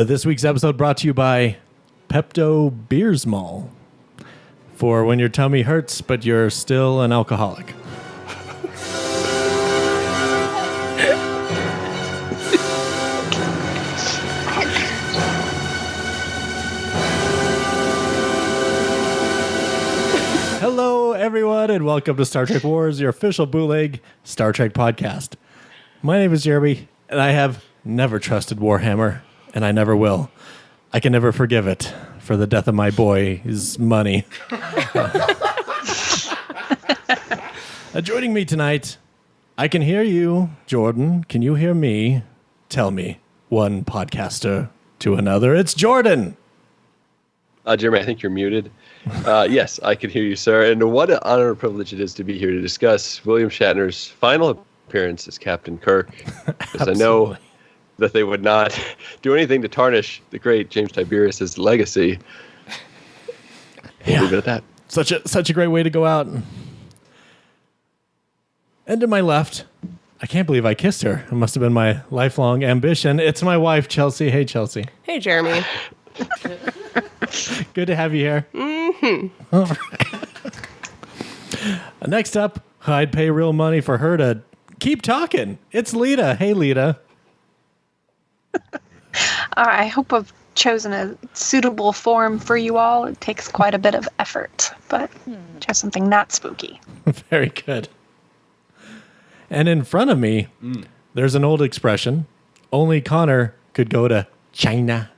This week's episode brought to you by Pepto Beersmall for when your tummy hurts, but you're still an alcoholic. Hello, everyone, and welcome to Star Trek Wars, your official bootleg Star Trek podcast. My name is Jeremy, and I have never trusted Warhammer, and I never will. I can never forgive it for the death of my boy's money. Joining me tonight, I can hear you, Jordan. Can you hear me? Tell me, one podcaster to another. It's Jordan. Jeremy, I think you're muted. Yes, I can hear you, sir. And what an honor and privilege it is to be here to discuss William Shatner's final appearance as Captain Kirk. Because I know that they would not do anything to tarnish the great James Tiberius' legacy. We'll leave it at that. Such a great way to go out. And to my left, I can't believe I kissed her. It must have been my lifelong ambition. It's my wife, Chelsea. Hey, Chelsea. Hey, Jeremy. Good to have you here. Mm-hmm. Next up, I'd pay real money for her to keep talking. It's Leta. Hey, Leta. I hope I've chosen a suitable form for you all. It takes quite a bit of effort, but just something not spooky. Very good. And in front of me, there's an old expression. Only Connor could go to China.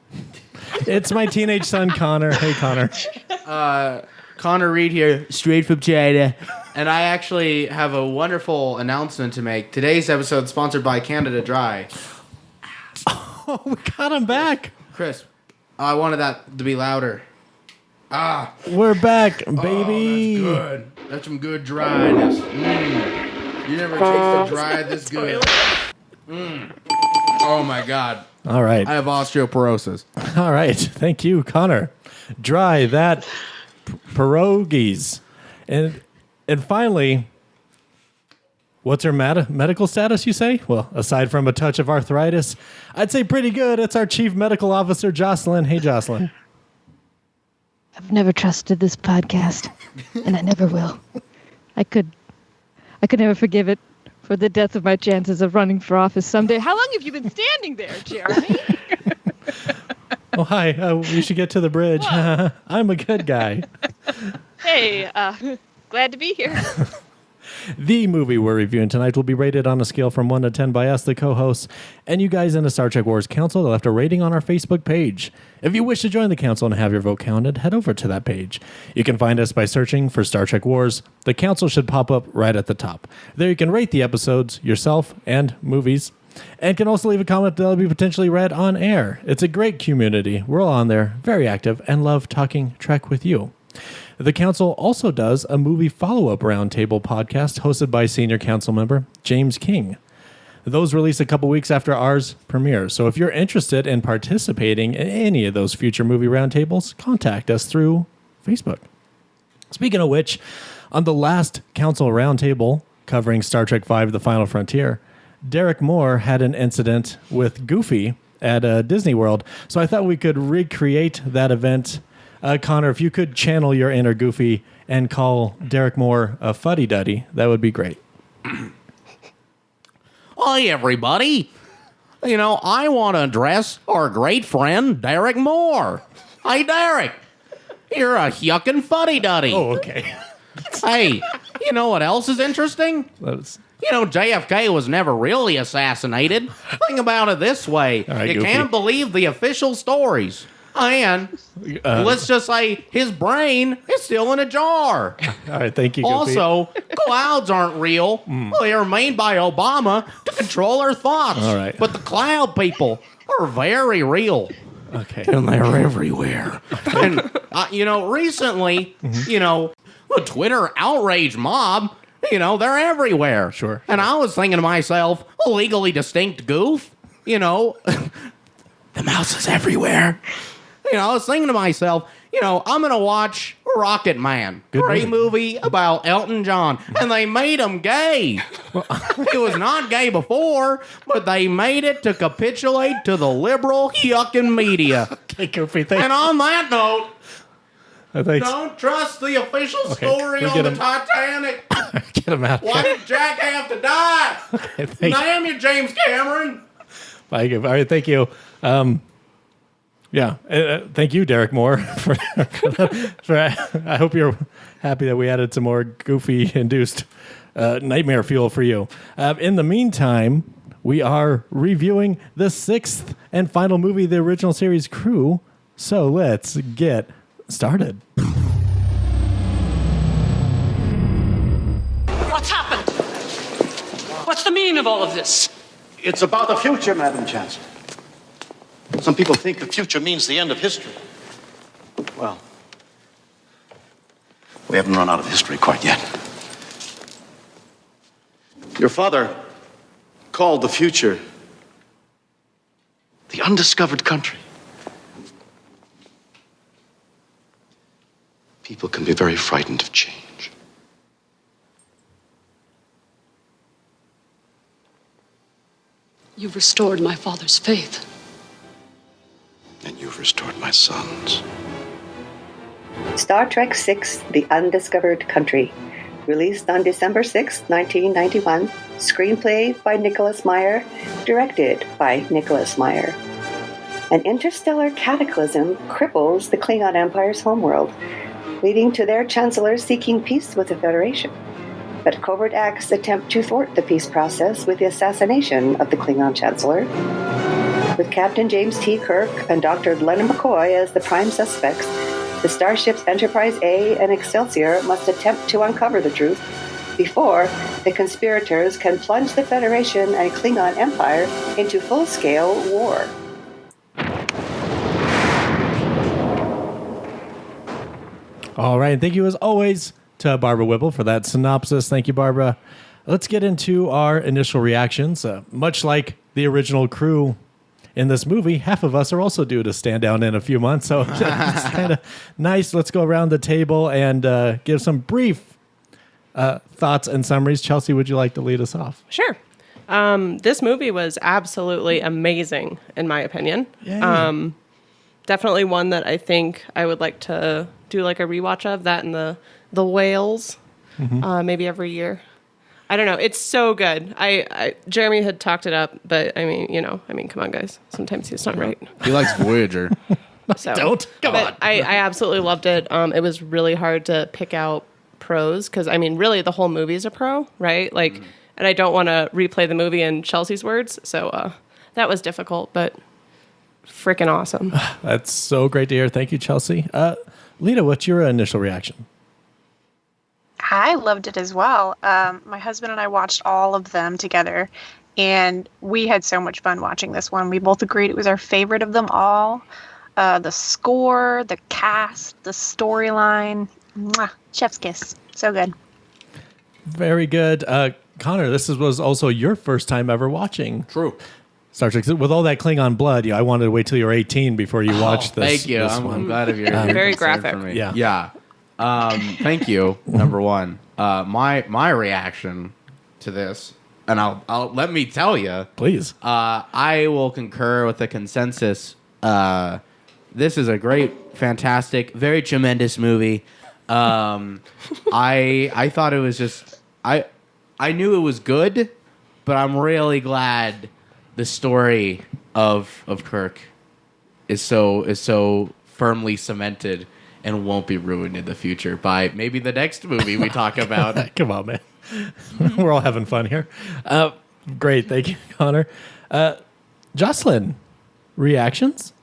It's my teenage son, Connor. Hey, Connor. Connor Reed here, straight from China. And I actually have a wonderful announcement to make. Today's episode is sponsored by Canada Dry. Oh, we got him back. Chris, I wanted that to be louder. We're back, baby. Oh, that's good. That's some good dryness. You never tasted dry this good. Oh, my God. All right. I have osteoporosis. All right. Thank you, Connor. Dry that pierogies. And finally, what's her medical status, you say? Well, aside from a touch of arthritis, I'd say pretty good. It's our chief medical officer, Joselyn. Hey, Joselyn. I've never trusted this podcast, and I never will. I could never forgive it for the death of my chances of running for office someday. How long have you been standing there, Jeremy? Oh, hi. We should get to the bridge. I'm a good guy. Hey, glad to be here. The movie we're reviewing tonight will be rated on a scale from 1 to 10 by us, the co-hosts, and you guys in the Star Trek Wars Council that left a rating on our Facebook page. If you wish to join the council and have your vote counted, head over to that page. You can find us by searching for Star Trek Wars. The council should pop up right at the top. There you can rate the episodes, yourself, and movies, and can also leave a comment that will be potentially read on air. It's a great community. We're all on there, very active, and love talking Trek with you. The council also does a movie follow-up roundtable podcast hosted by senior council member James King. Those release a couple weeks after ours premieres. So if you're interested in participating in any of those future movie roundtables, contact us through Facebook. Speaking of which, on the last council roundtable covering Star Trek V: The Final Frontier, Derek Moore had an incident with Goofy at Disney World. So I thought we could recreate that event. Connor, if you could channel your inner Goofy and call Derek Moore a fuddy-duddy, that would be great. Hi, everybody. I want to address our great friend, Derek Moore. Hey, Derek. You're a yuckin' fuddy-duddy. Oh, okay. Hey, you know what else is interesting? JFK was never really assassinated. Think about it this way. Right, you Goofy. can't believe the official stories. And let's just say his brain is still in a jar. All right, thank you, Goofy. Also, clouds aren't real. They are made by Obama to control our thoughts. All right. But the cloud people are very real. Okay. And they're everywhere. And, recently, the Twitter outrage mob, they're everywhere. Sure. And I was thinking to myself, a legally distinct goof, the mouse is everywhere. I was thinking to myself, I'm going to watch Rocket Man. Great movie about Elton John. And they made him gay. It was not gay before, but they made it to capitulate to the liberal yucking media. Okay, Goofy, thank And on that note, thanks. don't trust the official story we'll on get the him. Titanic. Get him out. Why did Jack have to die? Okay, thank you. Damn you, James Cameron. All right, thank you. Thank you, Derek Moore. I hope you're happy that we added some more Goofy-induced nightmare fuel for you. In the meantime, we are reviewing the sixth and final movie of the original series Crew. So let's get started. What's happened? What's the meaning of all of this? It's about the future, Madam Chancellor. Some people think the future means the end of history. Well, we haven't run out of history quite yet. Your father called the future the undiscovered country. People can be very frightened of change. You've restored my father's faith. And you've restored my sons. Star Trek VI, The Undiscovered Country. Released on December 6, 1991. Screenplay by Nicholas Meyer. Directed by Nicholas Meyer. An interstellar cataclysm cripples the Klingon Empire's homeworld, leading to their chancellor seeking peace with the Federation. But covert acts attempt to thwart the peace process with the assassination of the Klingon chancellor. With Captain James T. Kirk and Dr. Leonard McCoy as the prime suspects, the starships Enterprise A and Excelsior must attempt to uncover the truth before the conspirators can plunge the Federation and Klingon Empire into full-scale war. All right. Thank you, as always, to Barbara Whipple for that synopsis. Thank you, Barbara. Let's get into our initial reactions. Much like the original Crew in this movie, half of us are also due to stand down in a few months. So it's kind of nice. Let's go around the table and give some brief thoughts and summaries. Chelsea, would you like to lead us off? Sure. This movie was absolutely amazing, in my opinion. Yay. Definitely one that I think I would like to do like a rewatch of, that and the Whales, maybe every year. I don't know. It's so good. Jeremy had talked it up, but I mean, come on, guys. Sometimes he's not right. He likes Voyager. So, Come on. I absolutely loved it. It was really hard to pick out pros because, I mean, really the whole movie is a pro, right? Like, and I don't want to replay the movie in Chelsea's words. So that was difficult, but freaking awesome. That's so great to hear. Thank you, Chelsea. Leta, what's your initial reaction? I loved it as well. My husband and I watched all of them together, and we had so much fun watching this one. We both agreed it was our favorite of them all. The score, the cast, the storyline. Mwah, chef's kiss. So good. Very good. Connor, this was also your first time ever watching True. Star Trek. With all that Klingon blood, I wanted to wait till you were 18 before you watched this. Thank you. This I'm one. glad of your Very concern graphic. for me. Yeah. Yeah. Thank you. Number one. My reaction to this, and I'll let me tell you. Please. I will concur with the consensus. This is a great, fantastic, very tremendous movie. I thought it was just I knew it was good, but I'm really glad the story of Kirk is so firmly cemented and won't be ruined in the future by maybe the next movie we talk about. Come on, man. We're all having fun here. Great. Thank you, Connor. Joselyn, reactions?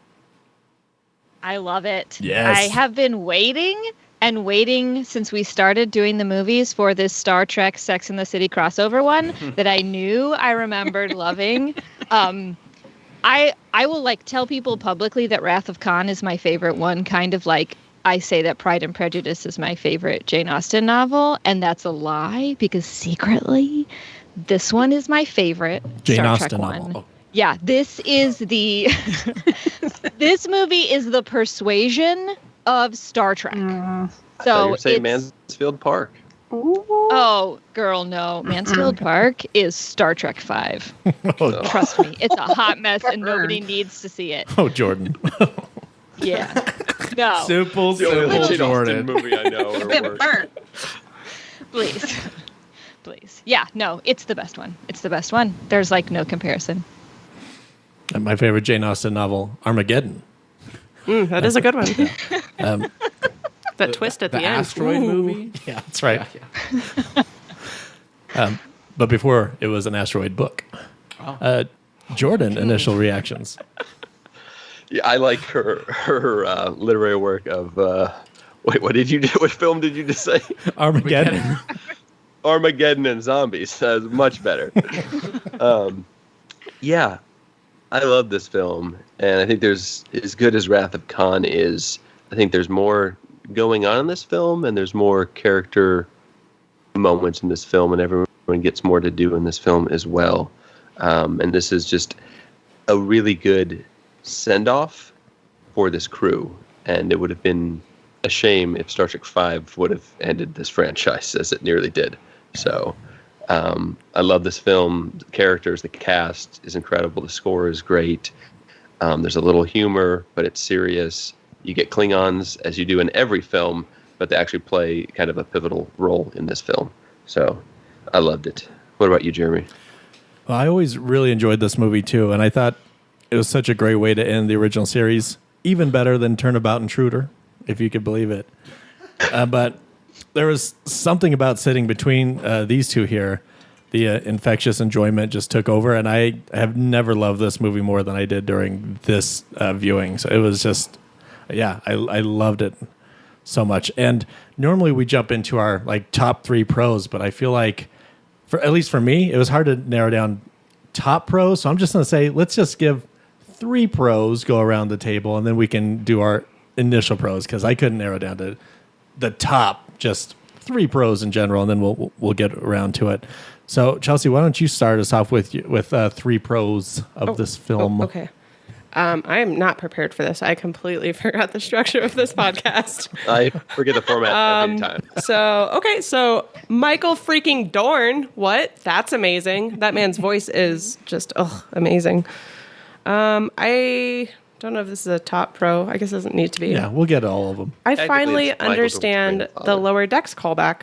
I love it. Yes. I have been waiting since we started doing the movies for this Star Trek Sex and the City crossover one that I remembered loving. I will like tell people publicly that Wrath of Khan is my favorite one, kind of like I say that Pride and Prejudice is my favorite Jane Austen novel, and that's a lie because secretly this one is my favorite Jane Star Austen Trek novel. one. Yeah, this is the this movie is the Persuasion of Star Trek. thought you were saying Mansfield Park. Ooh. Oh, girl, no. Mansfield Park is Star Trek 5. Trust me, it's a hot mess and nobody needs to see it. Oh, Jordan. Yeah. No. Simple Jane Austen Jordan. movie I know. You've been burnt. Please. Please. Yeah, no, it's the best one. It's the best one. There's like no comparison. And my favorite Jane Austen novel, Armageddon. That is a good one. That twist at the end. Asteroid movie? Yeah, that's right. Yeah. But before, it was an asteroid book. Jordan, initial reactions. Yeah, I like her literary work of. Wait, what did you do? What film did you just say? Armageddon. Armageddon and zombies. That's much better. Yeah, I love this film, and I think there's, as good as Wrath of Khan is, I think there's more going on in this film, and there's more character moments in this film, and everyone gets more to do in this film as well. And this is just a really good send-off for this crew, and it would have been a shame if Star Trek V would have ended this franchise as it nearly did. So I love this film. The characters, the cast is incredible. The score is great. There's a little humor, but it's serious. You get Klingons, as you do in every film, but they actually play kind of a pivotal role in this film. So I loved it. What about you, Jeremy? Well, I always really enjoyed this movie, too, and I thought it was such a great way to end the original series. Even better than Turnabout Intruder, if you could believe it. But there was something about sitting between these two here. The infectious enjoyment just took over, and I have never loved this movie more than I did during this viewing. So it was just, yeah, I loved it so much. And normally we jump into our like top 3 pros, but I feel like, at least for me, it was hard to narrow down top pros. So I'm just going to say, let's just give 3 pros, go around the table, and then we can do our initial pros, because I couldn't narrow down to the top, just 3 pros in general, and then we'll get around to it. So Chelsea, why don't you start us off with 3 pros of this film? Okay. I am not prepared for this. I completely forgot the structure of this podcast. I forget the format every time. So Michael freaking Dorn. What? That's amazing. That man's voice is just amazing. I don't know if this is a top pro. I guess it doesn't need to be. Yeah, we'll get all of them. I finally understand the Lower Decks callback.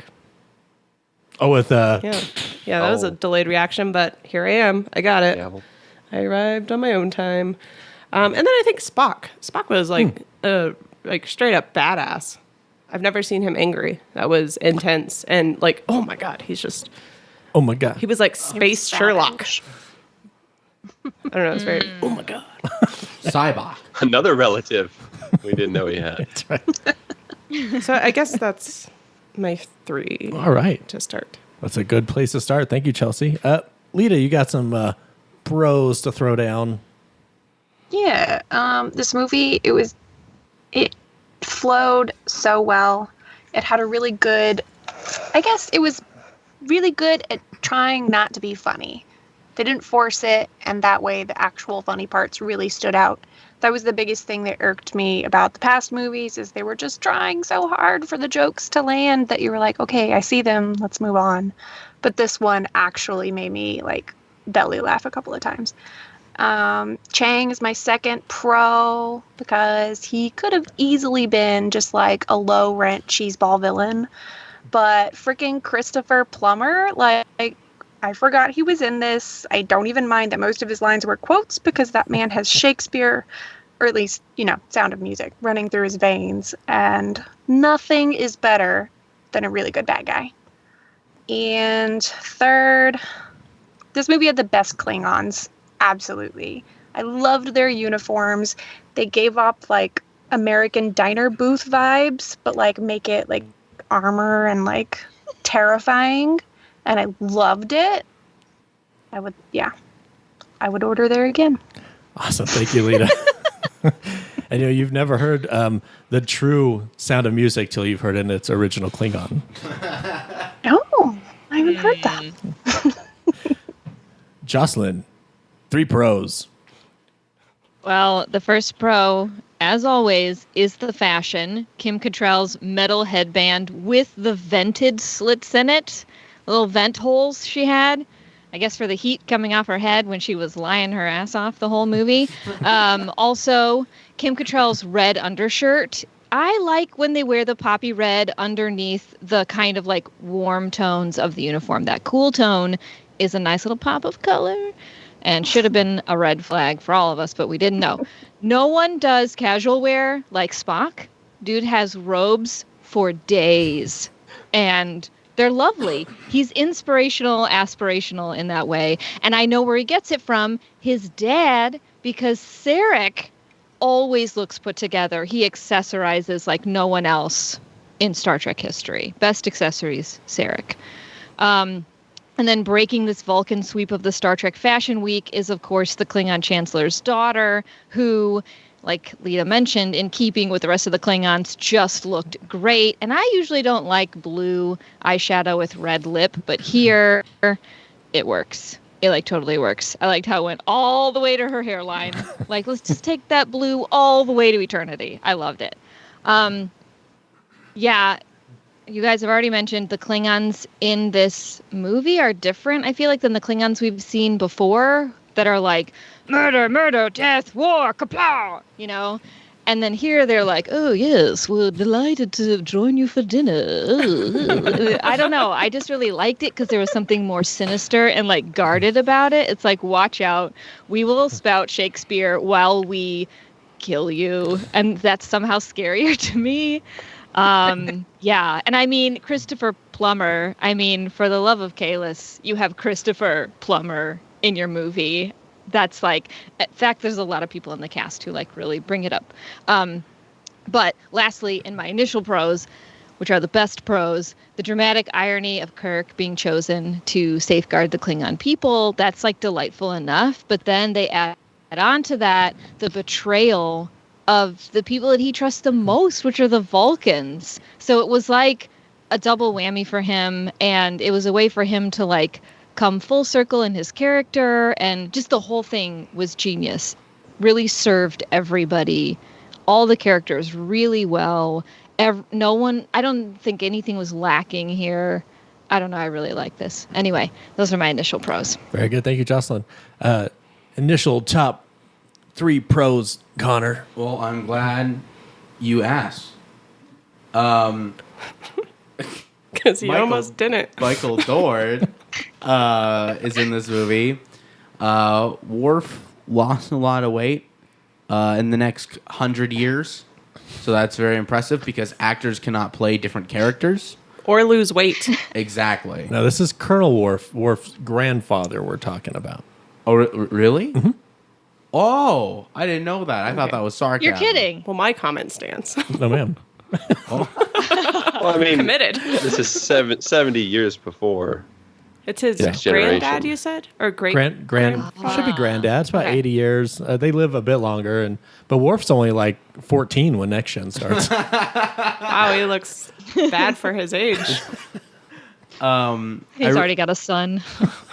Oh, with Yeah, that was a delayed reaction, but here I am. I got it. I arrived on my own time. And then I think Spock. Spock was like straight up badass. I've never seen him angry. That was intense and like, oh my god, he's just. Oh my god. He was like space Sherlock. I don't know. It's very. Oh my god. Cybok. Another relative we didn't know he had. That's right. So I guess that's my 3. All right. To start. That's a good place to start. Thank you, Chelsea. Leta, you got some pros to throw down. Yeah, this movie, it flowed so well. It had a really good, I guess it was really good at trying not to be funny. They didn't force it, and that way the actual funny parts really stood out. That was the biggest thing that irked me about the past movies, is they were just trying so hard for the jokes to land that you were like, okay, I see them, let's move on. But this one actually made me like belly laugh a couple of times. Chang is my second pro, because he could have easily been just like a low rent cheeseball villain, but freaking Christopher Plummer, like, I forgot he was in this. I don't even mind that most of his lines were quotes, because that man has Shakespeare, or at least, Sound of Music running through his veins, and nothing is better than a really good bad guy. And third, this movie had the best Klingons. Absolutely. I loved their uniforms. They gave up like American diner booth vibes, but like make it like armor and like terrifying. And I loved it. I would order there again. Awesome. Thank you, Leta. And you've never heard the true Sound of Music till you've heard it in its original Klingon. No, I haven't heard that. Joselyn, 3 pros. Well, the first pro, as always, is the fashion. Kim Cattrall's metal headband with the vented slits in it, little vent holes she had. I guess for the heat coming off her head when she was lying her ass off the whole movie. Also, Kim Cattrall's red undershirt. I like when they wear the poppy red underneath the kind of like warm tones of the uniform. That cool tone is a nice little pop of color and should have been a red flag for all of us, but we didn't know. No one does casual wear like Spock. Dude has robes for days and they're lovely. He's inspirational, aspirational in that way. And I know where he gets it from. His dad, because Sarek always looks put together. He accessorizes like no one else in Star Trek history. Best accessories, Sarek. And then breaking this Vulcan sweep of the Star Trek Fashion Week is, of course, the Klingon Chancellor's daughter, who, like Leta mentioned, in keeping with the rest of the Klingons, just looked great. And I usually don't like blue eyeshadow with red lip, but here it works. It like totally works. I liked how it went all the way to her hairline. Like, let's just take that blue all the way to eternity. I loved it. Yeah, you guys have already mentioned the Klingons in this movie are different, I feel like, than the Klingons we've seen before that are like, murder, murder, death, war, kapla, you know? And then here they're like, oh, yes, we're delighted to join you for dinner. I don't know. I just really liked it because there was something more sinister and like guarded about it. It's like, watch out. We will spout Shakespeare while we kill you. And that's somehow scarier to me. Yeah. And I mean, Christopher Plummer, I mean, for the love of Kalis, you have Christopher Plummer in your movie. That's like, in fact, there's a lot of people in the cast who like really bring it up. But lastly, in my initial pros, which are the best pros, the dramatic irony of Kirk being chosen to safeguard the Klingon people, that's like delightful enough. But then they add on to that the betrayal of the people that he trusts the most, which are the Vulcans. So it was like a double whammy for him. And it was a way for him to like come full circle in his character, and just the whole thing was genius. Really served everybody, all the characters really well. No one, I don't think anything was lacking here. I don't know, I really like this. Anyway, those are my initial pros. Very good. Thank you, Joselyn. Initial top 3 pros, Connor. Well, I'm glad you asked. Because you almost didn't. Michael Dorn is in this movie. Worf lost a lot of weight in the next 100 years. So that's very impressive because actors cannot play different characters. Or lose weight. Exactly. Now, this is Colonel Worf, Worf's grandfather we're talking about. Oh, really? Mm-hmm. Oh, I didn't know that. I thought that was sarcasm. You're kidding. Well, my comment stands. No, ma'am. Well, I mean, Committed. This is 70 years before. It's his Next granddad, generation. you said? Or great? Should be granddad. It's about 80 years. They live a bit longer, but Worf's only like 14 when next gen starts. Wow, he looks bad for his age. He's already got a son.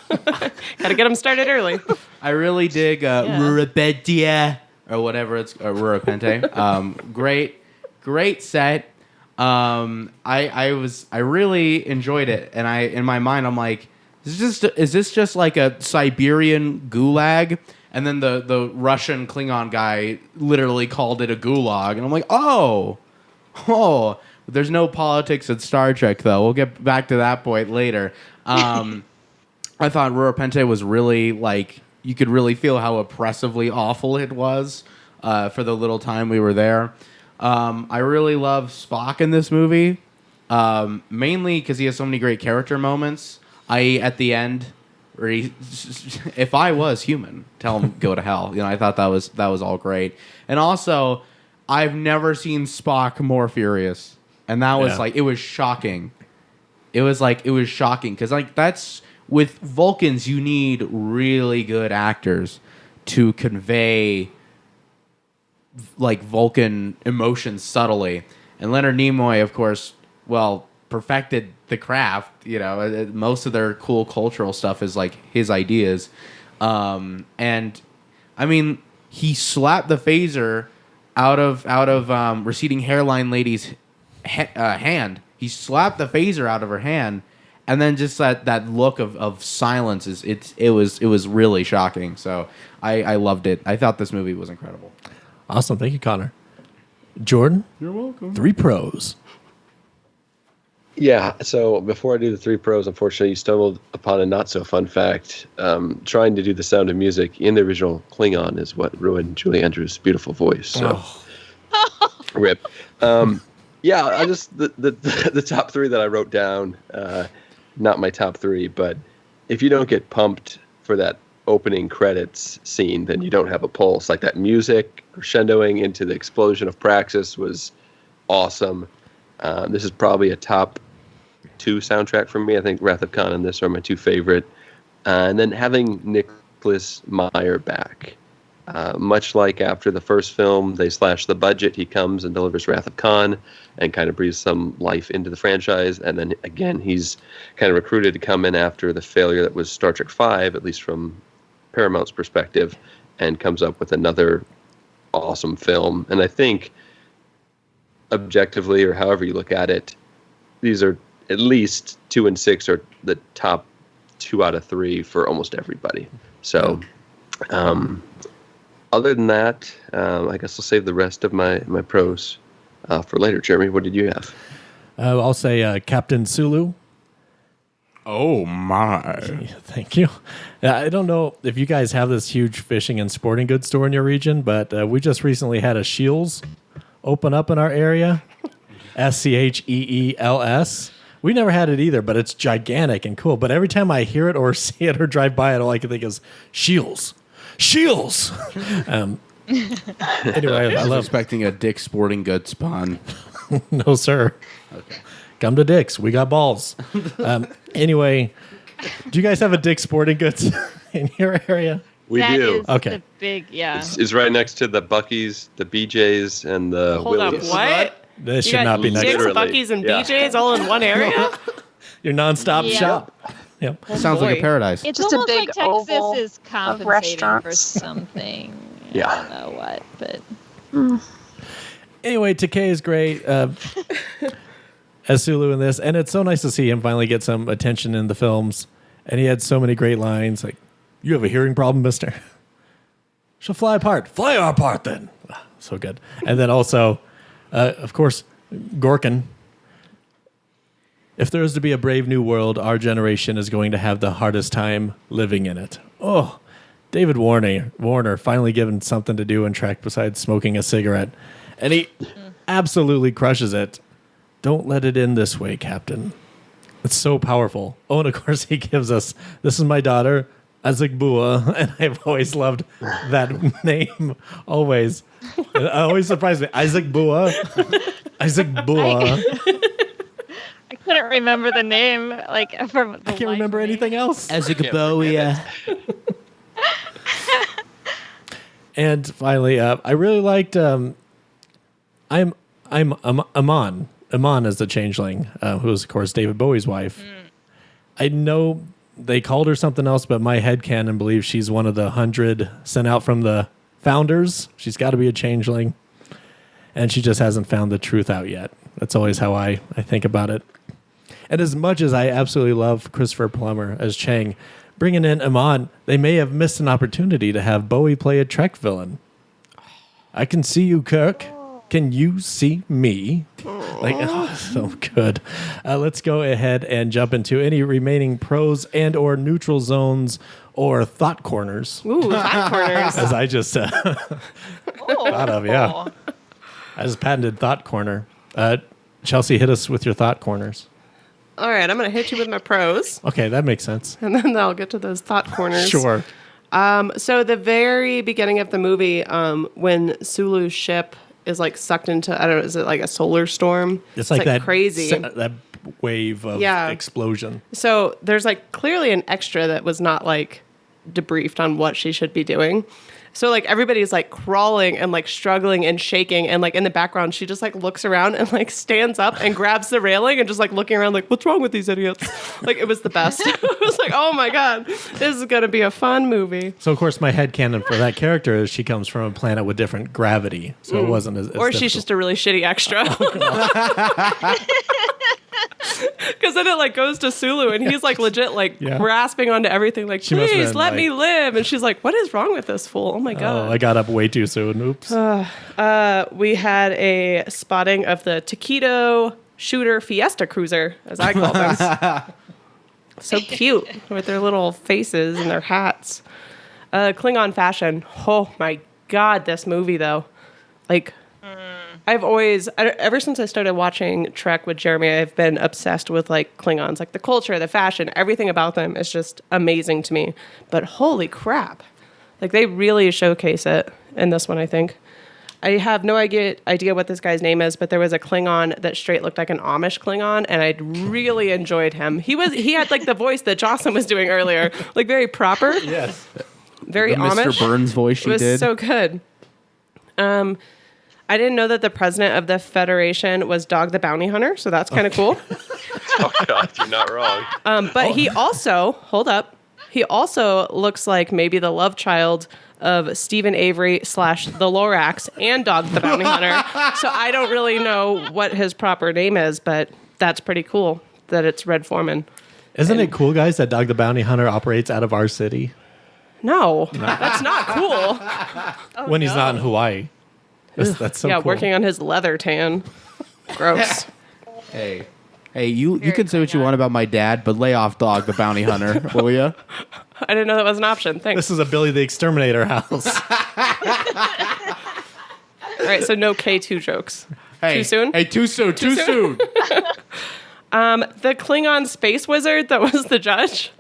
Gotta get him started early. I really dig Rurabedia or whatever it's Rurapente. Great set. I really enjoyed it, and in my mind I'm like, is this just like a Siberian gulag? And then the Russian Klingon guy literally called it a gulag, and I'm like, oh. There's no politics in Star Trek though. We'll get back to that point later. I thought Rurapente was really like, you could really feel how oppressively awful it was for the little time we were there. I really love Spock in this movie, mainly because he has so many great character moments. At the end, where if I was human, tell him go to hell. You know, I thought that was all great. And also, I've never seen Spock more furious, and that was like, it was shocking. It was shocking because like that's with Vulcans, you need really good actors to convey like Vulcan emotions subtly. And Leonard Nimoy, of course, perfected the craft. You know, most of their cool cultural stuff is like his ideas. And I mean, he slapped the phaser out of receding hairline lady's hand. He slapped the phaser out of her hand, and then just that look of silence it was really shocking. So I loved it. I thought this movie was incredible. Awesome. Thank you, Connor. Jordan? You're welcome. 3 pros. Yeah, so before I do the 3 pros, unfortunately, you stumbled upon a not-so-fun fact. Trying to do the Sound of Music in the original Klingon is what ruined Julie Andrews' beautiful voice. So, rip. Yeah, I just the top 3 that I wrote down, not my top 3, but if you don't get pumped for that opening credits scene, then you don't have a pulse. Like that music crescendoing into the explosion of Praxis was awesome. This is probably a top 2 soundtrack for me. I think Wrath of Khan and this are my 2 favorite. And then having Nicholas Meyer back. Much like after the first film, they slashed the budget, he comes and delivers Wrath of Khan and kind of breathes some life into the franchise. And then again, he's kind of recruited to come in after the failure that was Star Trek V, at least from Paramount's perspective, and comes up with another awesome film. And I think objectively, or however you look at it, these are at least 2 and 6 are the top 2 out of 3 for almost everybody. So, other than that, I guess I'll save the rest of my pros for later. Jeremy, what did you have? I'll say Captain Sulu. Oh my! Thank you. I don't know if you guys have this huge fishing and sporting goods store in your region, but we just recently had a Scheels open up in our area. Scheels. We never had it either, but it's gigantic and cool. But every time I hear it or see it or drive by it, all I can think is Scheels. Scheels. Anyway, I love expecting a Dick's Sporting Goods spawn. No, sir. Okay. Come to Dick's. We got balls. Anyway, do you guys have a Dick's Sporting Goods in your area? We do. Okay. The big, yeah. It's right next to the Buc-ee's, the BJ's, and the Hold up, Willie's. what? This You should got not be next Dick's, to Literally, Buc-ee's, and yeah. BJ's all in one area? your nonstop Yeah. shop. Yep. Sounds like boy. a paradise. It's Just a almost big like Texas oval is of compensating for restaurants. something. Yeah. I don't know what, but Anyway, Takei is great as Sulu in this, and it's so nice to see him finally get some attention in the films. And he had so many great lines, like, "You have a hearing problem, mister? She'll fly apart. Fly her apart, then." So good. And then also, of course, Gorkin. If there is to be a brave new world, our generation is going to have the hardest time living in it. Oh, David Warner finally given something to do in Trek besides smoking a cigarette. And he absolutely crushes it. Don't let it end this way, Captain. It's so powerful. Oh, and of course he gives us, this is my daughter, Azigbua, and I've always loved that name. Always. It always surprised me. Azigbua. Azigbua. I couldn't remember the name. Like from the I can't remember anything else. Ezekboia. And finally, I really liked I'm Amon. Amon is the changeling, who is, of course, David Bowie's wife. I know they called her something else, but my headcanon believes she's one of the 100 sent out from the founders. She's got to be a changeling. And she just hasn't found the truth out yet. That's always how I think about it. And as much as I absolutely love Christopher Plummer as Chang, bringing in Amon, they may have missed an opportunity to have Bowie play a Trek villain. I can see you, Kirk. Can you see me? Like, oh, so good. Let's go ahead and jump into any remaining pros and or neutral zones or thought corners. Ooh, thought corners. As I just thought of, yeah. I just patented thought corner. Chelsea, hit us with your thought corners. All right, I'm going to hit you with my pros, Okay, that makes sense. and then I'll get to those thought corners. Sure. So the very beginning of the movie, when Sulu's ship is like sucked into, I don't know, is it like a solar storm? It's like that crazy. that wave of Yeah. explosion. So there's like clearly an extra that was not like debriefed on what she should be doing. So like everybody's like crawling and like struggling and shaking, and like in the background she just like looks around and like stands up and grabs the railing and just like looking around like, what's wrong with these idiots? Like it was the best. It was like, oh my god, this is gonna be a fun movie. So of course my headcanon for that character is she comes from a planet with different gravity, so it wasn't as Or she's just a really shitty extra. Because then it like goes to Sulu and he's like legit like grasping onto everything like, please let me live. And she's like, what is wrong with this fool? Oh my god. I got up way too soon. Oops. We had a spotting of the Taquito Shooter Fiesta Cruiser, as I call them. So cute with their little faces and their hats. Klingon fashion. Oh my god, this movie though. Like I've always, ever since I started watching Trek with Jeremy, I've been obsessed with like Klingons, like the culture, the fashion, everything about them is just amazing to me. But holy crap, like they really showcase it in this one, I think. I have no idea what this guy's name is, but there was a Klingon that straight looked like an Amish Klingon, and I really enjoyed him. He had like the voice that Jocelyn was doing earlier, like very proper. Yes. Very the Amish. Mr. Burns voice she did. It was did. so good. I didn't know that the president of the Federation was Dog the Bounty Hunter, so that's kind of cool. Oh, God, you're not wrong. But he also, he also looks like maybe the love child of Stephen Avery / the Lorax and Dog the Bounty Hunter. So I don't really know what his proper name is, but that's pretty cool that it's Red Foreman. Isn't it cool, guys, that Dog the Bounty Hunter operates out of our city? No, that's not cool. When he's not in Hawaii. That's so cool. Working on his leather tan. Gross. Hey, you can say what you want about my dad, but lay off Dog the Bounty Hunter, will ya? I didn't know that was an option. Thanks. This is a Billy the Exterminator house. All right, so no K2 jokes. Hey, too soon? Hey, too soon. The Klingon space wizard that was the judge.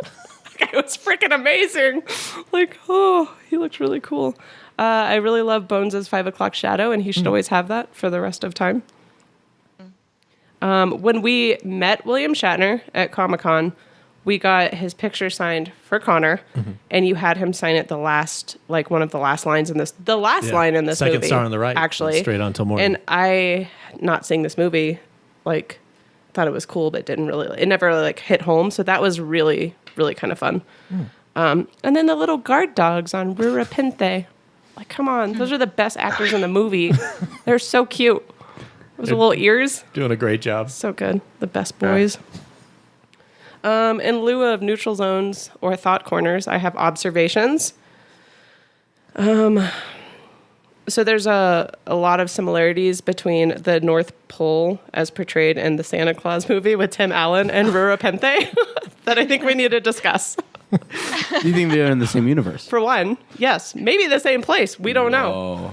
That guy was freaking amazing. Like, oh, he looked really cool. I really love Bones' 5 o'clock shadow, and he should always have that for the rest of time. When we met William Shatner at Comic-Con, we got his picture signed for Connor, and you had him sign it one of the last lines in this. The last line in this movie. Second star on the right. Actually. Straight on till morning. And I, not seeing this movie, like, thought it was cool, but it never really, like, hit home. So that was really, really kind of fun. And then the little guard dogs on Rura Pinte. Like, come on. Those are the best actors in the movie. They're so cute. Those little ears. Doing a great job. So good. The best boys. In lieu of neutral zones or thought corners, I have observations. So there's a lot of similarities between the North Pole as portrayed in the Santa Claus movie with Tim Allen and Rura Pente that I think we need to discuss. Do you think they're in the same universe? For one, yes. Maybe the same place. We don't know.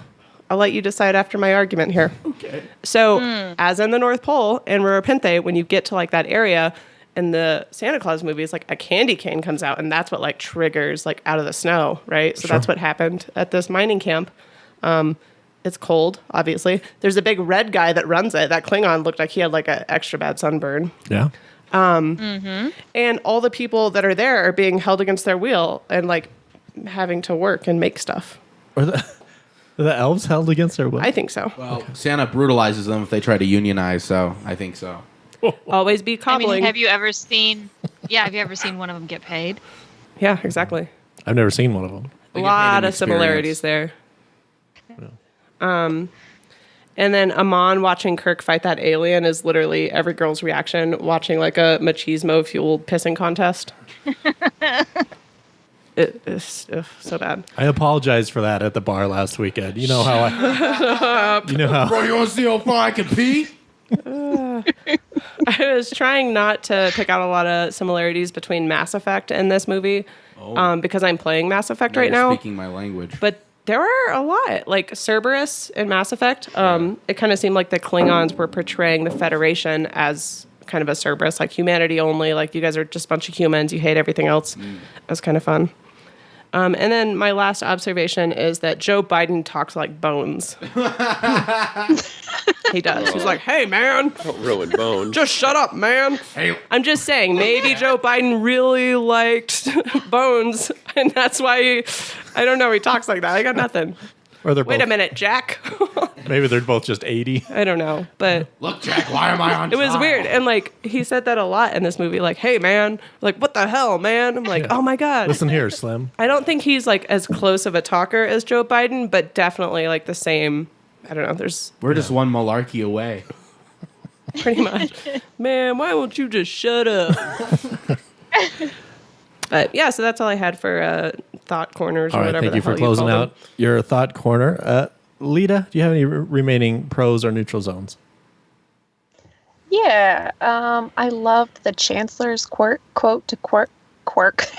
I'll let you decide after my argument here. Okay. So, as in the North Pole in Rura Pinte, when you get to like that area in the Santa Claus movies, like a candy cane comes out, and that's what like triggers like out of the snow, right? So that's what happened at this mining camp. It's cold, obviously. There's a big red guy that runs it. That Klingon looked like he had like an extra bad sunburn. Yeah. And all the people that are there are being held against their will and like having to work and make stuff. Are the elves held against their will? I think so. Well, Santa brutalizes them if they try to unionize, so I think so. Always be cobbling. I mean, have you ever seen one of them get paid? Yeah, exactly. I've never seen one of them. A lot of similarities there. And then Amon watching Kirk fight that alien is literally every girl's reaction watching like a machismo-fueled pissing contest. It is so bad. I apologized for that at the bar last weekend. You know how Bro, you want to see how far I can pee? I was trying not to pick out a lot of similarities between Mass Effect and this movie because I'm playing Mass Effect right now. Speaking my language. But there are a lot. Like Cerberus in Mass Effect, it kind of seemed like the Klingons were portraying the Federation as kind of a Cerberus, like humanity only. Like you guys are just a bunch of humans. You hate everything else. It was kind of fun. And then my last observation is that Joe Biden talks like Bones. He does. He's like, hey, man. Don't ruin Bone. Just shut up, man. Hey. I'm just saying, maybe Joe Biden really liked Bones, and that's why I don't know. He talks like that. I got nothing. Or they're Wait both, a minute, Jack. maybe they're both just 80. I don't know, but Look, Jack, why am I on it was trial? weird. And like he said that a lot in this movie. Like, hey, man. Like, what the hell, man? I'm like, oh my god. Listen here, Slim. I don't think he's like as close of a talker as Joe Biden, but definitely like the same. I don't know. We're just one malarkey away. Pretty much. Man, why won't you just shut up? But yeah, so that's all I had for thought corners or All right, whatever. thank you the for hell closing call out your thought corner. Leta, do you have any remaining pros or neutral zones? Yeah, I loved the Chancellor's quote to Kirk.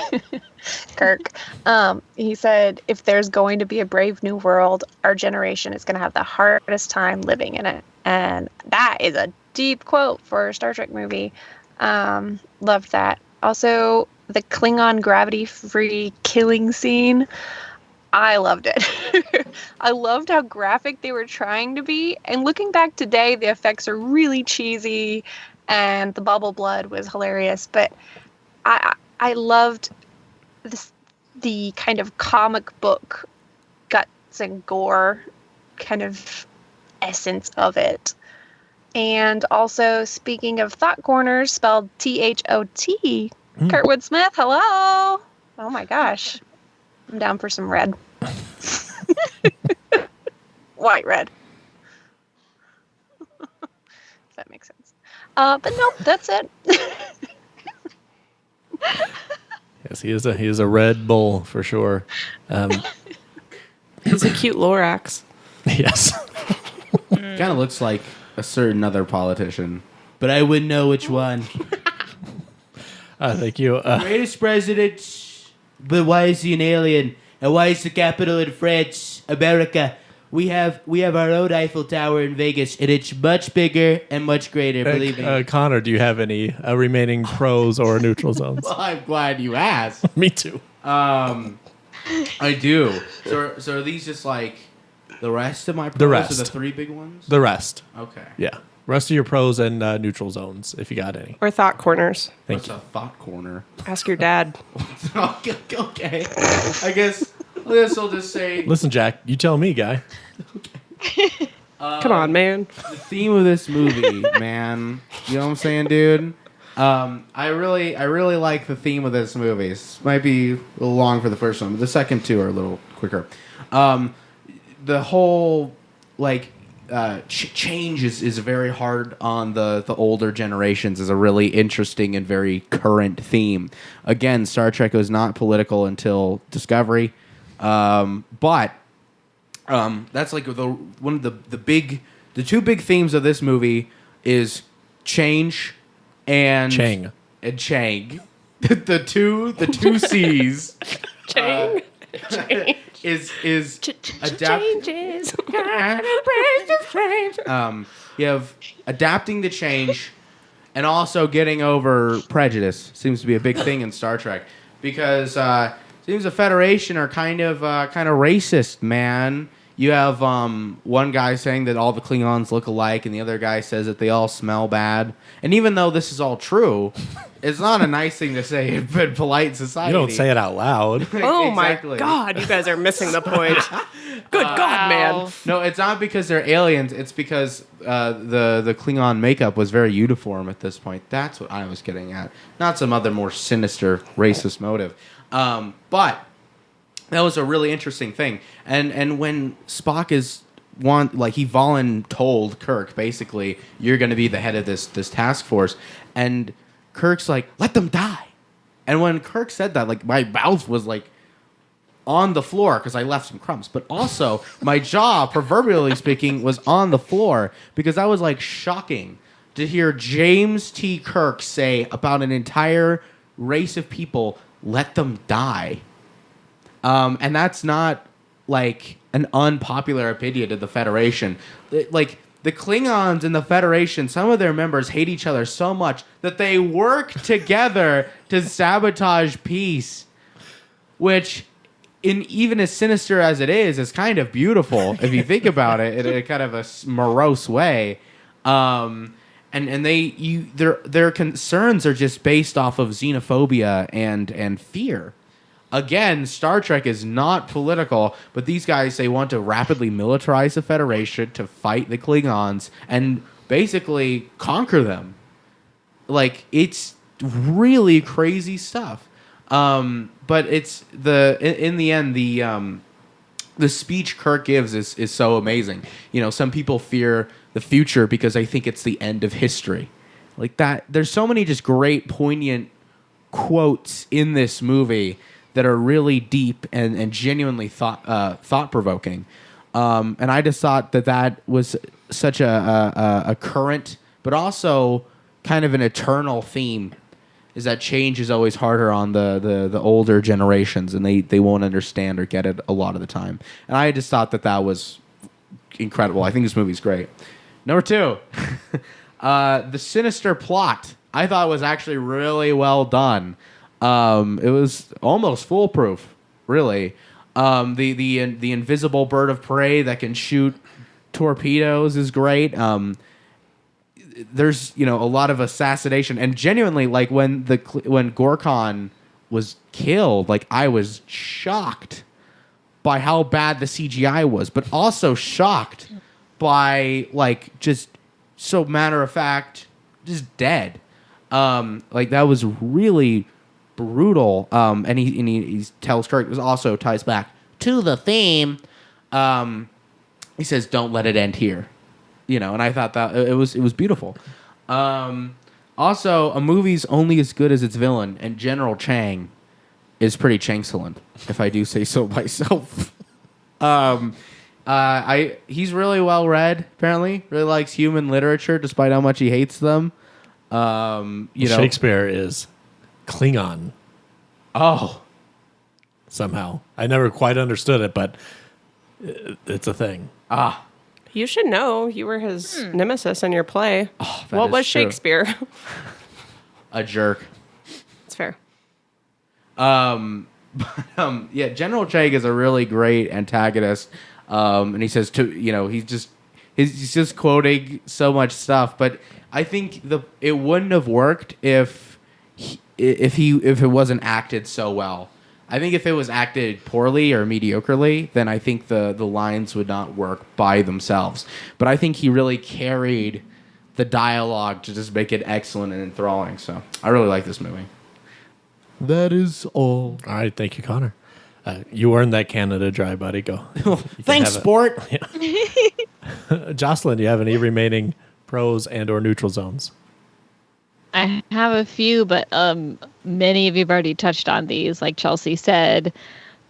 He said, if there's going to be a brave new world, our generation is going to have the hardest time living in it. And that is a deep quote for a Star Trek movie. Loved that. Also, the Klingon gravity-free killing scene. I loved it. I loved how graphic they were trying to be. And looking back today, the effects are really cheesy and the bubble blood was hilarious. But I loved the kind of comic book guts and gore kind of essence of it. And also, speaking of thought corners, spelled THOT, Kurtwood Smith, hello. Oh my gosh. I'm down for some red. White red. If that makes sense. But nope, that's it. Yes, he is a Red Bull for sure. He's a cute Lorax. Yes. Kind of looks like a certain other politician, but I wouldn't know which one. Thank you. Greatest president, but why is he an alien? And why is the capital in France, America? We have our own Eiffel Tower in Vegas, and it's much bigger and much greater, believe me. Connor, do you have any remaining pros or neutral zones? Well, I'm glad you asked. Me too. I do. So are these just like the rest of my pros? The rest. Or the three big ones? The rest. Okay. Yeah. Rest of your pros and neutral zones, if you got any. Or thought corners. What's a thought corner? Ask your dad. Okay. I guess I'll just say. Listen, Jack, you tell me, guy. Come on, man. The theme of this movie, man. You know what I'm saying, dude? I really like the theme of this movie. This might be a little long for the first one, but the second two are a little quicker. The whole change is very hard on the older generations. Is a really interesting and very current theme. Again, Star Trek was not political until Discovery, but that's like one of the two big themes of this movie is change and Chang. and Chang. the two C's. Chang. Is Changes. You have adapting to change and also getting over prejudice seems to be a big thing in Star Trek because seems the Federation are kind of racist, man. You have one guy saying that all the Klingons look alike, and the other guy says that they all smell bad. And even though this is all true, it's not a nice thing to say in polite society. You don't say it out loud. Oh Exactly. my God, you guys are missing the point. Good God, man. No, it's not because they're aliens. It's because the Klingon makeup was very uniform at this point. That's what I was getting at. Not some other more sinister racist motive. But that was a really interesting thing. And when Spock he told Kirk, basically, you're going to be the head of this task force. And Kirk's like, let them die. And when Kirk said that, like, my mouth was like on the floor because I left some crumbs. But also, my jaw, proverbially speaking, was on the floor because that was like shocking to hear James T. Kirk say about an entire race of people, let them die. And that's not like an unpopular opinion to the Federation. Like the Klingons in the Federation, some of their members hate each other so much that they work together to sabotage peace, which even as sinister as it is, it's kind of beautiful if you think about it in a kind of a morose way. And their concerns are just based off of xenophobia and fear. Again, Star Trek is not political, but these guys, they want to rapidly militarize the Federation to fight the Klingons and basically conquer them. Like, it's really crazy stuff. But it's in the end, the speech Kirk gives is so amazing. You know, some people fear the future because they think it's the end of history. Like that, there's so many just great, poignant quotes in this movie that are really deep and genuinely thought-provoking. And I just thought that was such a current, but also kind of an eternal theme, is that change is always harder on the older generations, and they won't understand or get it a lot of the time. And I just thought that was incredible. I think this movie's great. Number 2, the sinister plot. I thought was actually really well done. It was almost foolproof, really. The invisible bird of prey that can shoot torpedoes is great. There's a lot of assassination, and genuinely, like when Gorkon was killed, like I was shocked by how bad the CGI was, but also shocked by like just so matter of fact, just dead. Like that was really brutal. And he tells Kirk, it also ties back to the theme. He says, "Don't let it end here." And I thought that it was beautiful. Also, a movie's only as good as its villain, and General Chang is pretty excellent, if I do say so myself. He's really well read. Apparently, really likes human literature, despite how much he hates them. Shakespeare is Klingon. Oh, somehow I never quite understood it, but it's a thing. You should know. You were his nemesis in your play. Oh, what was true. Shakespeare? A jerk. It's fair. General Chang is a really great antagonist. And he says he's just quoting so much stuff, but I think it wouldn't have worked if it wasn't acted so well. I think if it was acted poorly or mediocrely, then I think the lines would not work by themselves. But I think he really carried the dialogue to just make it excellent and enthralling. So I really like this movie. That is all. All right, thank you, Connor. You earned that Canada Dry, buddy. Go. Thanks, sport. Joselyn, do you have any remaining pros and or neutral zones? I have a few, but many of you have already touched on these. Like Chelsea said,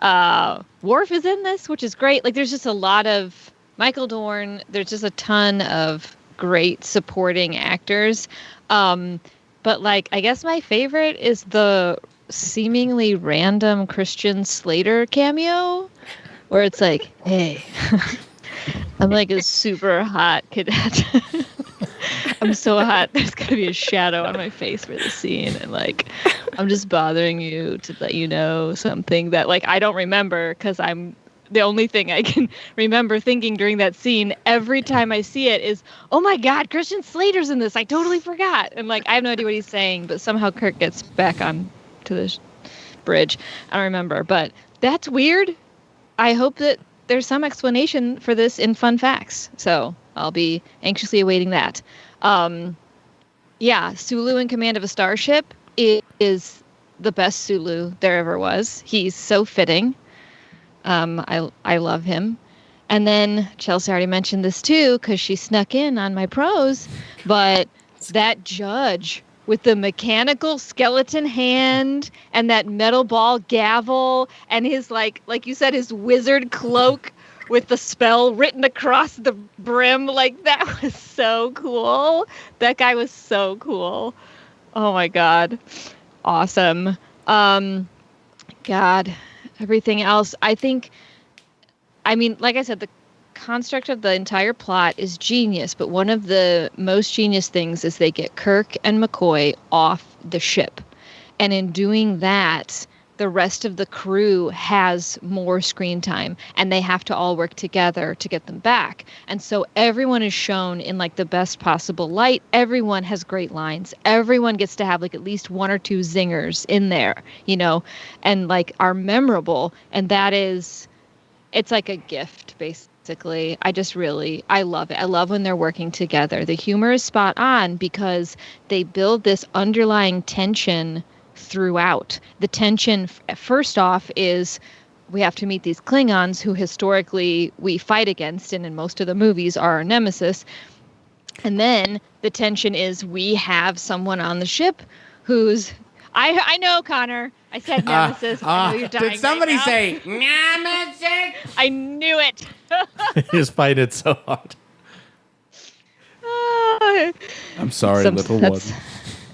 Worf is in this, which is great. Like, there's just a lot of Michael Dorn. There's just a ton of great supporting actors. But like, I guess my favorite is the seemingly random Christian Slater cameo, where it's like, hey, I'm like a super hot cadet. I'm so hot. There's got to be a shadow on my face for the scene. And like, I'm just bothering you to let you know something that like, I don't remember, because I'm the only thing I can remember thinking during that scene every time I see it is, oh my God, Christian Slater's in this. I totally forgot. And like, I have no idea what he's saying, but somehow Kirk gets back on to the bridge. I don't remember, but that's weird. I hope that there's some explanation for this in Fun Facts. So I'll be anxiously awaiting that. Sulu in command of a starship is the best Sulu there ever was. He's so fitting. I love him. And then Chelsea already mentioned this too, because she snuck in on my pros, but that judge with the mechanical skeleton hand and that metal ball gavel and his like you said, his wizard cloak with the spell written across the brim, like that was so cool. That guy was so cool. Oh my God. Awesome. God, everything else. Like I said, the construct of the entire plot is genius, but one of the most genius things is they get Kirk and McCoy off the ship. And in doing that, the rest of the crew has more screen time, and they have to all work together to get them back. And so everyone is shown in like the best possible light. Everyone has great lines. Everyone gets to have like at least one or two zingers in there, you know, and like are memorable. And that is, it's like a gift, basically. I love it. I love when they're working together. The humor is spot on because they build this underlying tension throughout. The tension, first off, is we have to meet these Klingons who historically we fight against, and in most of the movies are our nemesis. And then the tension is we have someone on the ship who's, I know, Connor, I said nemesis. I know you're dying. Did somebody right now. say nemesis? I knew it. He's fighting it so hard. I'm sorry, little one.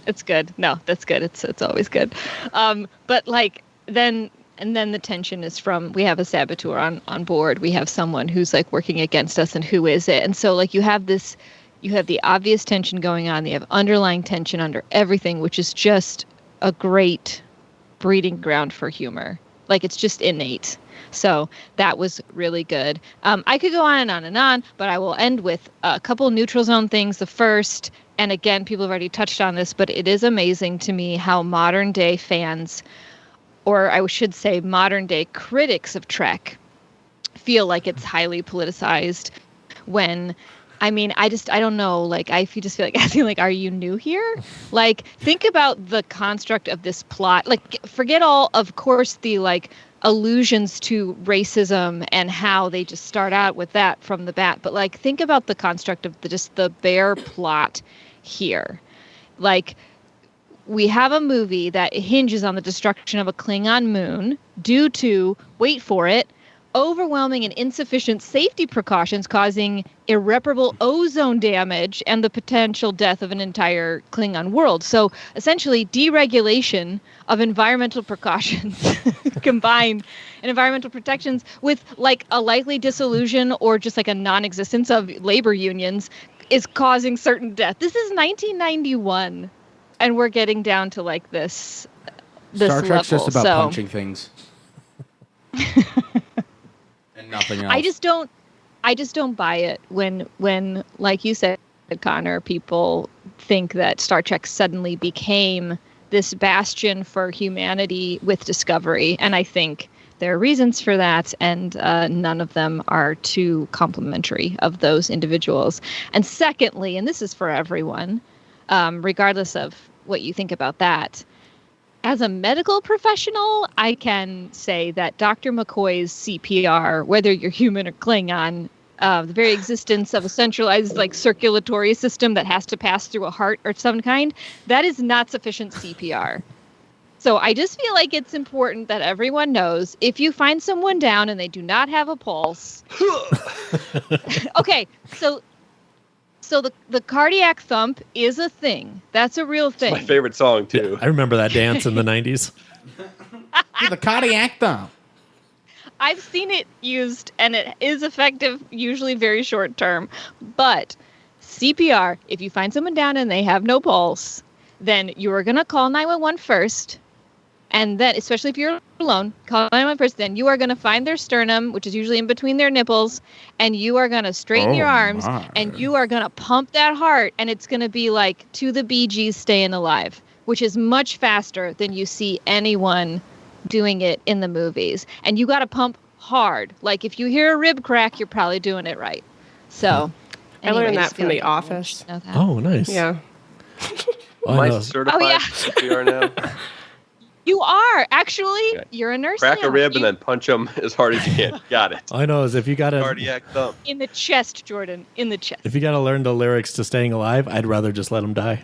It's good. No, that's good. It's always good. But like then the tension is from, we have a saboteur on board. We have someone who's like working against us, and who is it? And so like you have the obvious tension going on. You have underlying tension under everything, which is just a great breeding ground for humor. Like it's just innate. So that was really good. I could go on and on and on, but I will end with a couple neutral zone things. The first, and again, people have already touched on this, but it is amazing to me how modern day fans, or I should say modern day critics of Trek, feel like it's highly politicized when, I mean, I don't know, like, I just feel like asking, like, are you new here? Like, think about the construct of this plot. Like, forget all, of course, the, like, allusions to racism and how they just start out with that from the bat. But, like, think about the construct of just the bare plot here. Like, we have a movie that hinges on the destruction of a Klingon moon due to, wait for it, overwhelming and insufficient safety precautions causing irreparable ozone damage and the potential death of an entire Klingon world. So essentially deregulation of environmental precautions combined and environmental protections with like a likely dissolution or just like a non-existence of labor unions is causing certain death. This is 1991 and we're getting down to like this Star Trek's level. just about punching things. Nothing else. I just don't buy it when like you said, Connor, people think that Star Trek suddenly became this bastion for humanity with Discovery, and I think there are reasons for that, and none of them are too complimentary of those individuals. And secondly, and this is for everyone, regardless of what you think about that, as a medical professional, I can say that Dr. McCoy's CPR, whether you're human or Klingon, the very existence of a centralized like circulatory system that has to pass through a heart or some kind, that is not sufficient CPR. So I just feel like it's important that everyone knows if you find someone down and they do not have a pulse. Okay, so the cardiac thump is a thing. That's a real thing. My favorite song, too. I remember that dance in the 90s. The cardiac thump. I've seen it used, and it is effective, usually very short term. But CPR, if you find someone down and they have no pulse, then you are going to call 911 first. And then, especially if you're alone, call 911 first. Then you are going to find their sternum, which is usually in between their nipples, and you are going to straighten your arms, and you are going to pump that heart, and it's going to be like to the Bee Gees staying alive, which is much faster than you see anyone doing it in the movies. And you got to pump hard. Like if you hear a rib crack, you're probably doing it right. So I learned that from The Office. Oh, nice. Yeah. Am I certified CPR now? You are. Actually, you're a nurse Crack now. a rib and then punch them as hard as you can. Got it. I know is if you got to cardiac thump. In the chest, Jordan. In the chest. If you got to learn the lyrics to Staying Alive, I'd rather just let them die.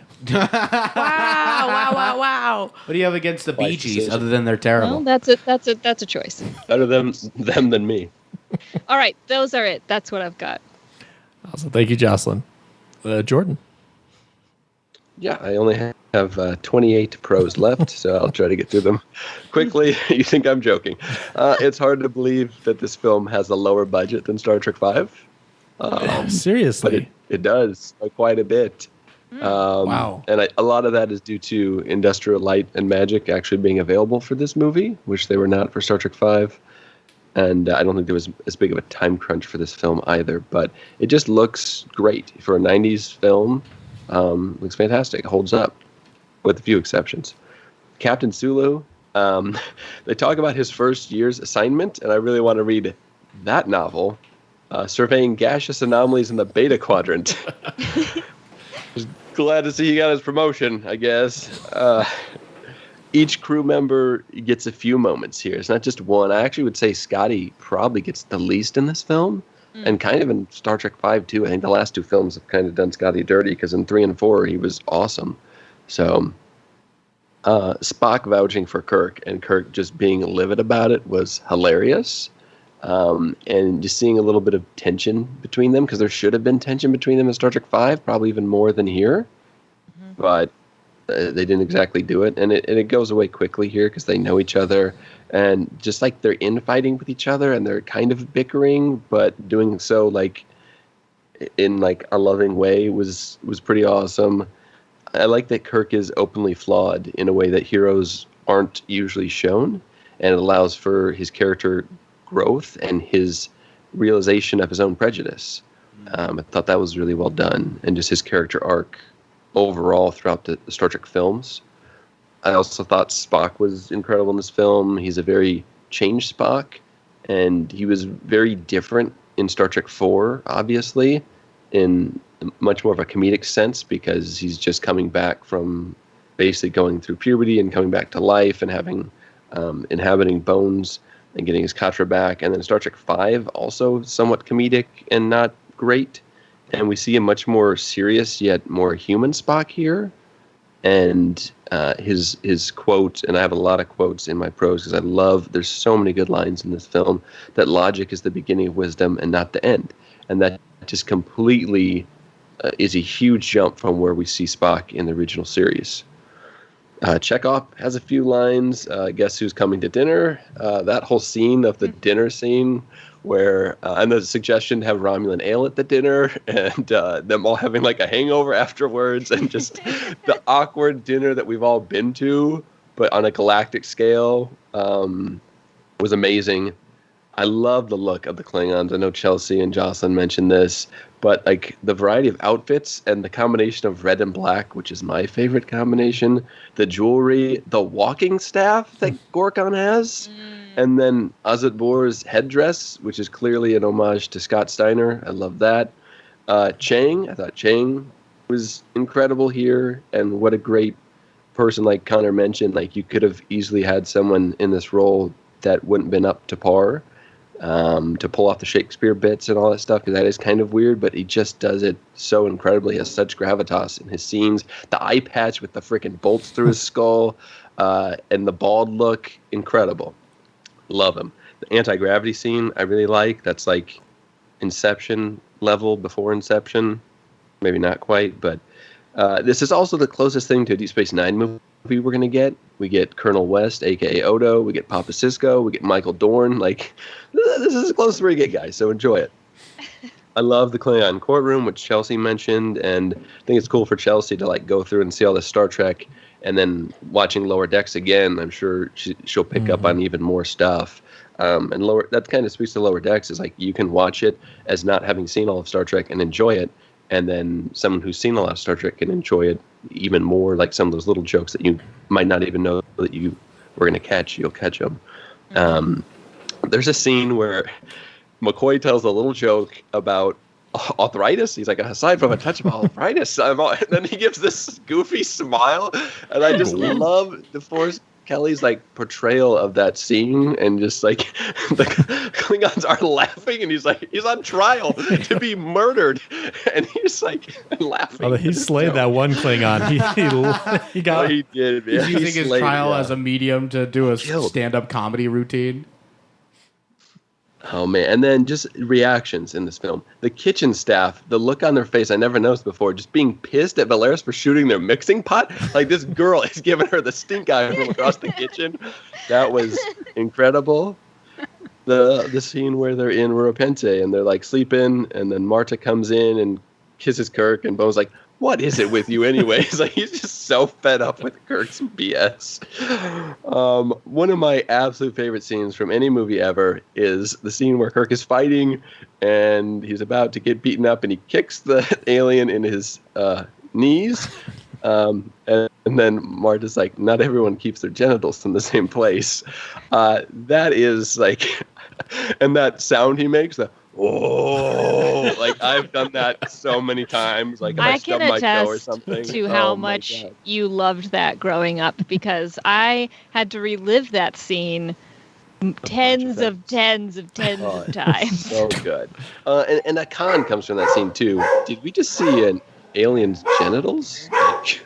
Wow. What do you have against the Bee Gees other than they're terrible? Well, that's a choice. Better them than me. All right, those are it. That's what I've got. Awesome. Thank you, Jocelyn. Jordan. Yeah, I only have 28 pros left, so I'll try to get through them quickly. You think I'm joking. It's hard to believe that this film has a lower budget than Star Trek V. Seriously? But it does, quite a bit. Wow. And a lot of that is due to industrial light and magic actually being available for this movie, which they were not for Star Trek V. And I don't think there was as big of a time crunch for this film either. But it just looks great for a 90s film. Looks fantastic. It holds up, with a few exceptions. Captain Sulu, they talk about his first year's assignment, and I really want to read that novel, Surveying Gaseous Anomalies in the Beta Quadrant. Glad to see he got his promotion, I guess. Each crew member gets a few moments here. It's not just one. I actually would say Scotty probably gets the least in this film, and kind of in Star Trek V too. I think the last two films have kind of done Scotty dirty, because in 3 and 4 he was awesome. So Spock vouching for Kirk and Kirk just being livid about it was hilarious. And just seeing a little bit of tension between them, because there should have been tension between them in Star Trek V, probably even more than here. But they didn't exactly do it, and it goes away quickly here because they know each other, and just like they're infighting with each other, and they're kind of bickering, but doing so like in like a loving way was pretty awesome. I like that Kirk is openly flawed in a way that heroes aren't usually shown, and it allows for his character growth and his realization of his own prejudice. I thought that was really well done, and just his character arc overall throughout the Star Trek films. I also thought Spock was incredible in this film. He's a very changed Spock, and he was very different in Star Trek 4, obviously, in much more of a comedic sense, because he's just coming back from basically going through puberty and coming back to life and having inhabiting bones and getting his Katra back. And then Star Trek 5, also somewhat comedic and not great. And we see a much more serious yet more human Spock here. And his quote, and I have a lot of quotes in my prose because there's so many good lines in this film, that logic is the beginning of wisdom and not the end. And that just completely is a huge jump from where we see Spock in the original series. Chekhov has a few lines. Guess who's coming to dinner? That whole scene of the dinner scene where, and the suggestion to have Romulan ale at the dinner, and them all having like a hangover afterwards, and just the awkward dinner that we've all been to, but on a galactic scale, was amazing. I love the look of the Klingons. I know Chelsea and Joselyn mentioned this, but like the variety of outfits and the combination of red and black, which is my favorite combination, the jewelry, the walking staff that Gorkon has, and then Azat Bor's headdress, which is clearly an homage to Scott Steiner. I love that. Chang, I thought Chang was incredible here, and what a great person, like Connor mentioned. Like, you could have easily had someone in this role that wouldn't have been up to par. To pull off the Shakespeare bits and all that stuff, because that is kind of weird, but he just does it so incredibly. He has such gravitas in his scenes. The eye patch with the freaking bolts through his skull, and the bald look, incredible. Love him. The anti-gravity scene I really like. That's like Inception level before Inception. Maybe not quite, but this is also the closest thing to a Deep Space Nine movie we're going to get. We get Colonel West, a.k.a. Odo. We get Papa Sisko. We get Michael Dorn. Like, this is as close as we get, guys, so enjoy it. I love the Klingon courtroom, which Chelsea mentioned, and I think it's cool for Chelsea to like go through and see all this Star Trek, and then watching Lower Decks again, I'm sure she'll pick up on even more stuff. And that kind of speaks to Lower Decks, is like you can watch it as not having seen all of Star Trek and enjoy it, and then someone who's seen a lot of Star Trek can enjoy it even more, like some of those little jokes that you might not even know that you were going to catch. You'll catch them. There's a scene where McCoy tells a little joke about arthritis. He's like, aside from a touch of arthritis, and then he gives this goofy smile, and I just love DeForest Kelly's like portrayal of that scene, and just like the Klingons are laughing, and he's on trial to be murdered, and he's like laughing. Oh, he slayed that one Klingon. He got. Oh, he did. Man. He's using his trial as a medium to do a stand-up comedy routine. Oh, man. And then just reactions in this film. The kitchen staff, the look on their face I never noticed before, just being pissed at Valeris for shooting their mixing pot. Like, this girl is giving her the stink eye from across the kitchen. That was incredible. The scene where they're in Ruapente and they're, like, sleeping, and then Marta comes in and kisses Kirk, and Bo's like, what is it with you anyways? Like, he's just so fed up with Kirk's BS. One of my absolute favorite scenes from any movie ever is the scene where Kirk is fighting and he's about to get beaten up and he kicks the alien in his knees. And then Marta's like, not everyone keeps their genitals in the same place. That is like, and that sound he makes, the oh, like I've done that so many times. Like if I can stub my toe or attest something. to how Oh my much God. you loved that growing up because I had to relive that scene tens of times. So good. And that con comes from that scene too. Did we just see an alien's genitals? Like,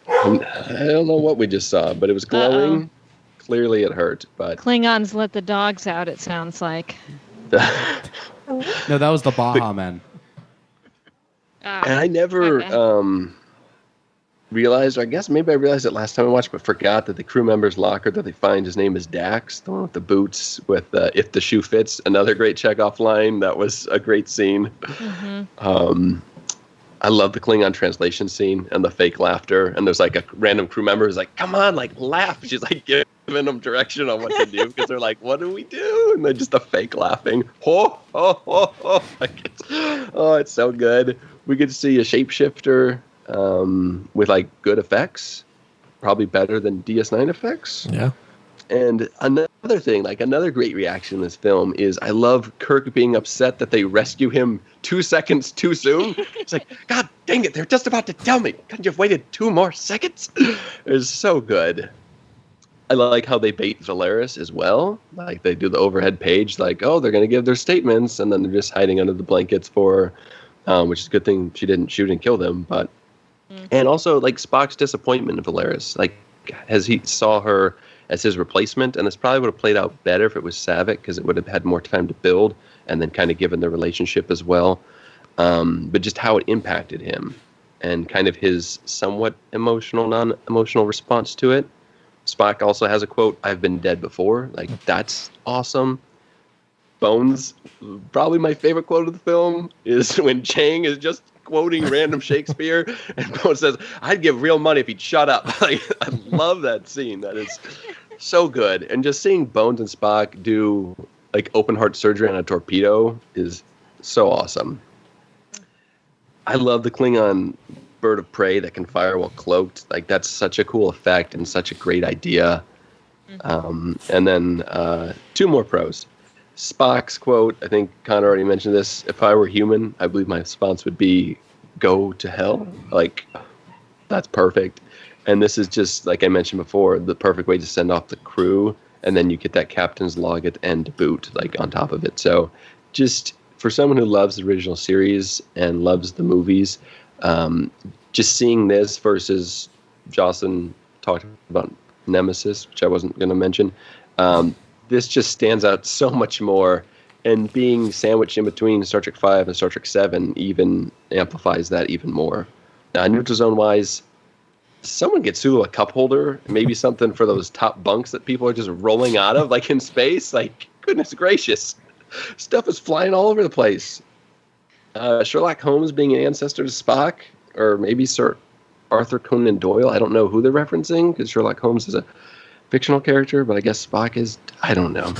I don't know what we just saw, but it was glowing. Uh-oh. Clearly it hurt, but Klingons let the dogs out, it sounds like. No, that was the Baja Men. and I never realized, or I guess maybe I realized it last time I watched, but forgot that the crew member's locker that they find, his name is Dax, the one with the boots with if the shoe fits. Another great Chekhov line. That was a great scene. Mm-hmm. I love the Klingon translation scene and the fake laughter. And there's like a random crew member who's like, come on, like laugh. She's like giving them direction on what to do because they're like, what do we do? And then just the fake laughing. Ho, ho, ho, ho. Like it's so good. We get to see a shapeshifter with like good effects, probably better than DS9 effects. Yeah. And another thing, like another great reaction in this film is I love Kirk being upset that they rescue him 2 seconds too soon. It's like, God dang it, they're just about to tell me. Couldn't you have waited 2 more seconds? It's so good. I like how they bait Valeris as well. Like they do the overhead page, like, oh, they're going to give their statements, and then they're just hiding under the blankets for, which is a good thing she didn't shoot and kill them. But and also like Spock's disappointment in Valeris, like as he saw her as his replacement, and this probably would have played out better if it was Savick because it would have had more time to build and then kind of given the relationship as well. But just how it impacted him and kind of his somewhat emotional, non-emotional response to it. Spock also has a quote, I've been dead before. Like, that's awesome. Bones, probably my favorite quote of the film is when Chang is just quoting random Shakespeare and Bones says, I'd give real money if he'd shut up. Like, I love that scene. That is so good. And just seeing Bones and Spock do like open heart surgery on a torpedo is so awesome. I love the Klingon bird of prey that can fire while cloaked. Like, that's such a cool effect and such a great idea. And then 2 more pros. Spock's quote, I think Connor already mentioned this, if I were human, I believe my response would be, go to hell. Like, that's perfect. And this is just, like I mentioned before, the perfect way to send off the crew, and then you get that captain's log at the end to boot, like, on top of it. So just for someone who loves the original series and loves the movies, just seeing this versus Jocelyn talked about Nemesis, which I wasn't going to mention, this just stands out so much more, and being sandwiched in between Star Trek V and Star Trek VII even amplifies that even more. Neutral zone wise, someone get Sulu a cup holder, maybe something for those top bunks that people are just rolling out of, like in space. Like, goodness gracious, stuff is flying all over the place. Sherlock Holmes being an ancestor to Spock, or maybe Sir Arthur Conan Doyle. I don't know who they're referencing because Sherlock Holmes is a fictional character, but I guess Spock is, I don't know.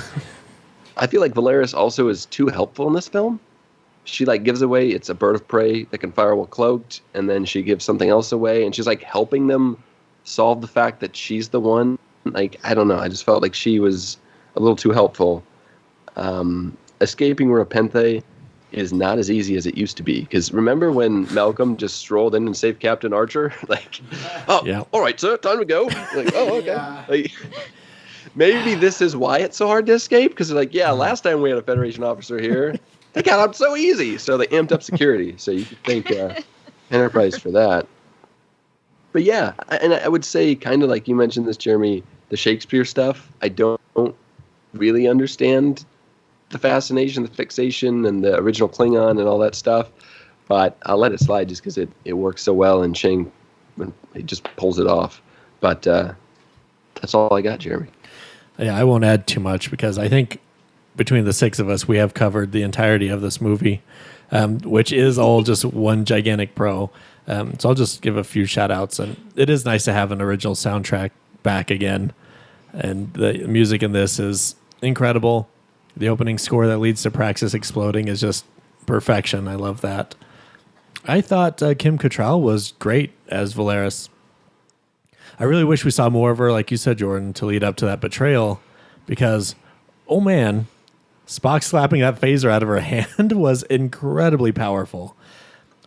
I feel like Valeris also is too helpful in this film. She like gives away it's a bird of prey that can fire while cloaked, and then she gives something else away, and she's like helping them solve the fact that she's the one. Like, I don't know. I just felt like she was a little too helpful. Escaping Repenthe is not as easy as it used to be. Because remember when Malcolm just strolled in and saved Captain Archer? Like, oh, yeah. All right, sir, time to go. Like, oh, okay. Yeah. Like, maybe this is why it's so hard to escape. Because like, yeah, last time we had a Federation officer here, they got out so easy. So they amped up security. So you could thank Enterprise for that. But yeah, and I would say kind of like you mentioned this, Jeremy, the Shakespeare stuff, I don't really understand the fascination, the fixation, and the original Klingon and all that stuff. But I'll let it slide just because it works so well, and Chang, it just pulls it off. But that's all I got, Jeremy. Yeah, I won't add too much because I think between the 6 of us, we have covered the entirety of this movie. which is all just one gigantic pro. So I'll just give a few shout outs. And it is nice to have an original soundtrack back again. And the music in this is incredible. The opening score that leads to Praxis exploding is just perfection. I love that. I thought Kim Cattrall was great as Valeris. I really wish we saw more of her, like you said, Jordan, to lead up to that betrayal. Because, oh man, Spock slapping that phaser out of her hand was incredibly powerful.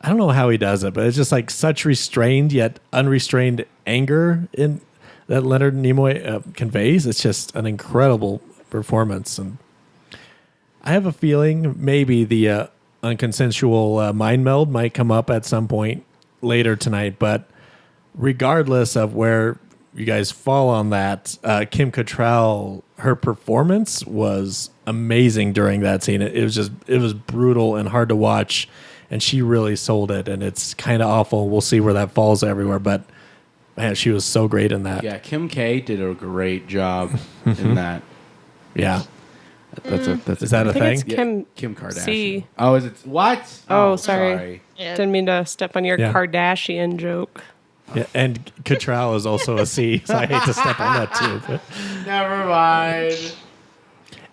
I don't know how he does it, but it's just like such restrained yet unrestrained anger in that Leonard Nimoy conveys. It's just an incredible performance. And I have a feeling maybe the unconsensual mind meld might come up at some point later tonight, but regardless of where you guys fall on that, Kim Cattrall, her performance was amazing during that scene. It was brutal and hard to watch, and she really sold it, and it's kind of awful. We'll see where that falls everywhere, but man, she was so great in that. Yeah, Kim K did a great job in that. Yeah. Is that a thing? It's Kim Kardashian. C. Oh, is it what? Oh, sorry. Yeah. Didn't mean to step on your Yeah. Kardashian joke. Yeah, and Cattrall is also a C, so I hate to step on that too. But. Never mind.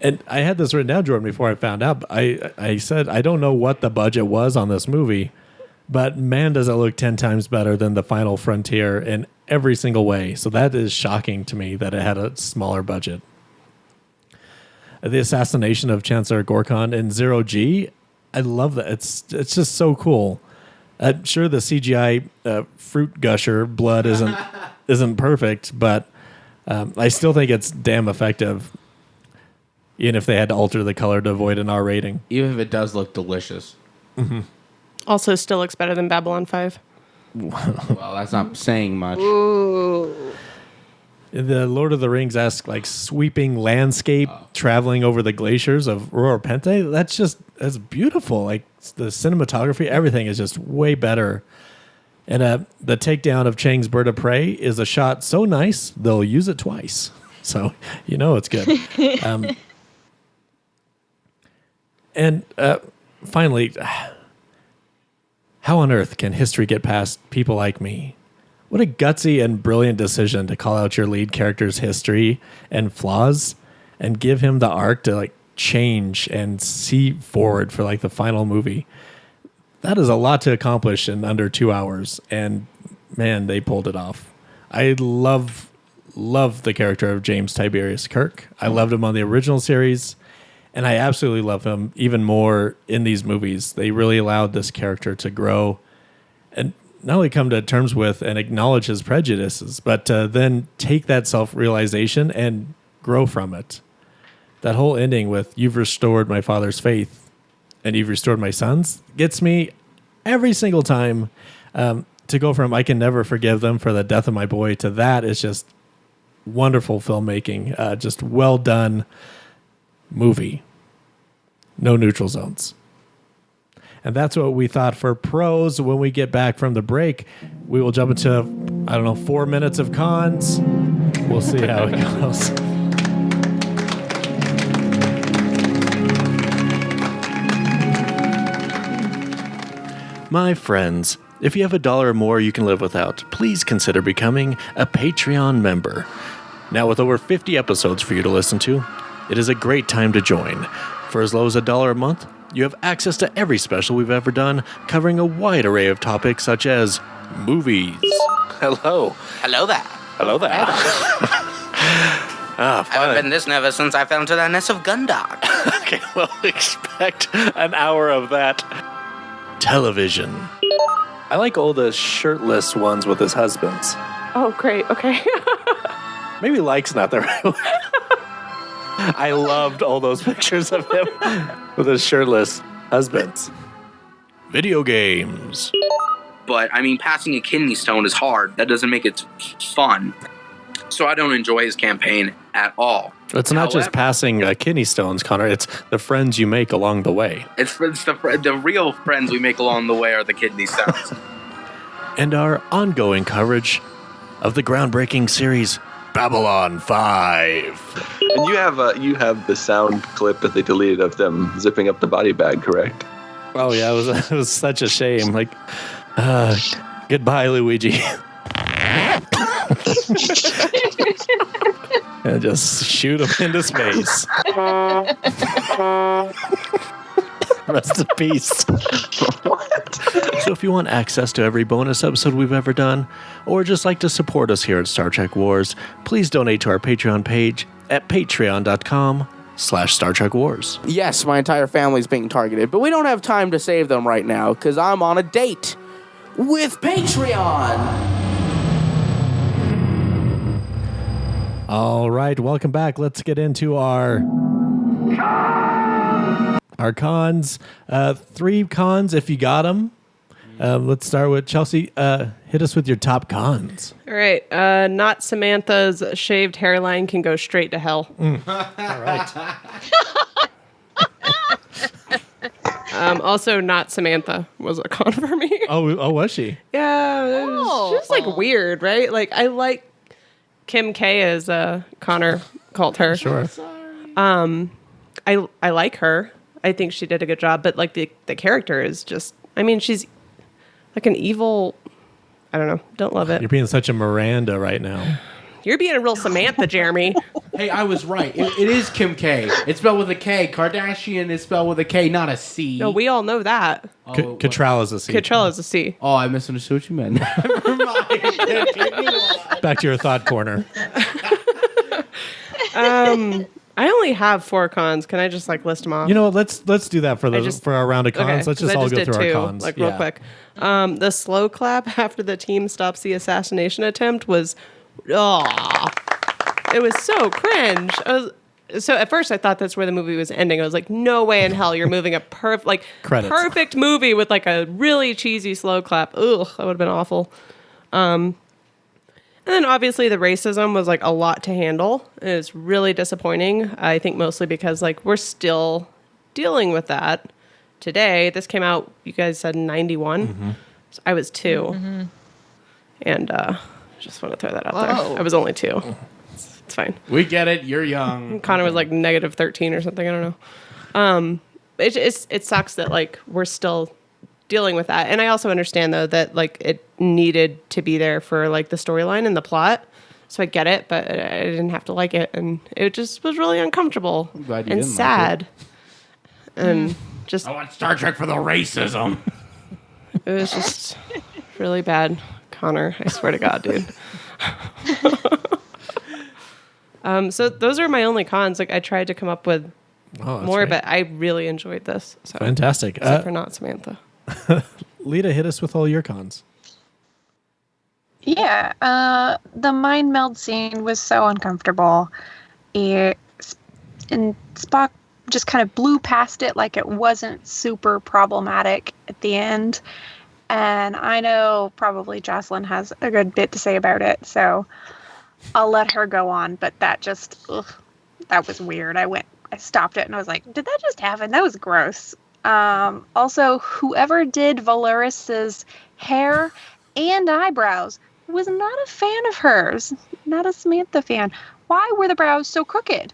And I had this written down, Jordan, before I found out. I said I don't know what the budget was on this movie, but man, does it look 10 times better than The Final Frontier in every single way. So that is shocking to me that it had a smaller budget. The assassination of Chancellor Gorkon in Zero G, I love that. It's just so cool. Sure, the CGI fruit gusher blood isn't perfect, but I still think it's damn effective. Even if they had to alter the color to avoid an R rating. Even if it does look delicious. Mm-hmm. Also, still looks better than Babylon 5. Well, that's not saying much. Ooh. The Lord of the Rings-esque, like, sweeping landscape traveling over the glaciers of Rurapente, that's beautiful. Like, the cinematography, everything is just way better. And the takedown of Chang's bird of prey is a shot so nice, they'll use it twice. So, you know it's good. And finally, how on earth can history get past people like me? What a gutsy and brilliant decision to call out your lead character's history and flaws and give him the arc to like change and see forward for like the final movie. That is a lot to accomplish in under 2 hours. And man, they pulled it off. I love the character of James Tiberius Kirk. I loved him on the original series. And I absolutely love him even more in these movies. They really allowed this character to grow and not only come to terms with and acknowledge his prejudices, but to then take that self-realization and grow from it. That whole ending with, "You've restored my father's faith and you've restored my son's," gets me every single time. To go from "I can never forgive them for the death of my boy" to that is just wonderful filmmaking. Just well done movie. No neutral zones. And that's what we thought for pros. When we get back from the break, we will jump into, 4 minutes of cons. We'll see how it goes. My friends, if you have $1 or more you can live without, please consider becoming a Patreon member. Now, with over 50 episodes for you to listen to, it is a great time to join. For as low as $1 a month, you have access to every special we've ever done, covering a wide array of topics such as movies. Hello. Hello there. Hello there. I haven't been this nervous since I fell into the nest of Gundark. Okay, well, expect an hour of that. Television. I like all the shirtless ones with his husbands. Oh, great. Okay. Maybe like's not the right word. I loved all those pictures of him with his shirtless husbands. Video games. But, I mean, passing a kidney stone is hard. That doesn't make it fun. So I don't enjoy his campaign at all. It's not just passing kidney stones, Connor. It's the friends you make along the way. It's the real friends we make along the way are the kidney stones. And our ongoing coverage of the groundbreaking series Babylon 5. And you have the sound clip that they deleted of them zipping up the body bag, correct? Oh yeah, it was such a shame. Like, goodbye, Luigi. And just shoot him into space. Rest in peace. So if you want access to every bonus episode we've ever done, or just like to support us here at Star Trek Wars, please donate to our Patreon page at patreon.com/Star Trek Wars. Yes, my entire family's being targeted, but we don't have time to save them right now because I'm on a date with Patreon. All right, welcome back. Let's get into our cons. 3 cons if you got them. Let's start with Chelsea. Hit us with your top cons. All right. Not Samantha's shaved hairline can go straight to hell. All right. Also, not Samantha was a con for me. Oh, was she? Yeah. It was just like weird, right? Like I like Kim K as Connor called her. Sure. I like her. I think she did a good job, but like the character is just, I mean, she's like an evil, I don't know, don't love it. You're being such a Miranda right now. You're being a real Samantha, Jeremy. Hey, I was right. It is Kim K. It's spelled with a K. Kardashian is spelled with a K, not a C. No, we all know that. Cattrall is a C. Cattrall is a C. Oh, I misunderstood what you meant. Never mind. Back to your thought corner. I only have 4 cons. Can I just like list them off? You know what? Let's do that for our round of cons. Okay, Let's just all go through our cons. Like real quick. The slow clap after the team stops the assassination attempt was, it was so cringe. So at first I thought that's where the movie was ending. I was like, no way in hell you're moving a perfect movie with like a really cheesy slow clap. Ugh, that would have been awful. And then obviously the racism was like a lot to handle. It was really disappointing. I think mostly because like we're still dealing with that today. This came out, you guys said 91. Mm-hmm. So I was 2. Mm-hmm. And just want to throw that out there. I was only 2. It's fine. We get it. You're young. Connor was like -13 or something. I don't know. It sucks that like we're still dealing with that. And I also understand though that like it needed to be there for like the storyline and the plot. So I get it, but I didn't have to like it, and it just was really uncomfortable and sad. And just I want Star Trek for the racism. It was just really bad, Connor. I swear to God, dude. So those are my only cons. Like I tried to come up with more, great. but I really enjoyed this. So fantastic. Except for not Samantha. Leta, hit us with all your cons. Yeah, the mind meld scene was so uncomfortable. And Spock just kind of blew past it like it wasn't super problematic at the end. And I know probably Joselyn has a good bit to say about it, so I'll let her go on. But that just, that was weird. I stopped it and I was like, did that just happen? That was gross. Also, whoever did Valeris's hair and eyebrows was not a fan of hers. Not a Samantha fan. Why were the brows so crooked?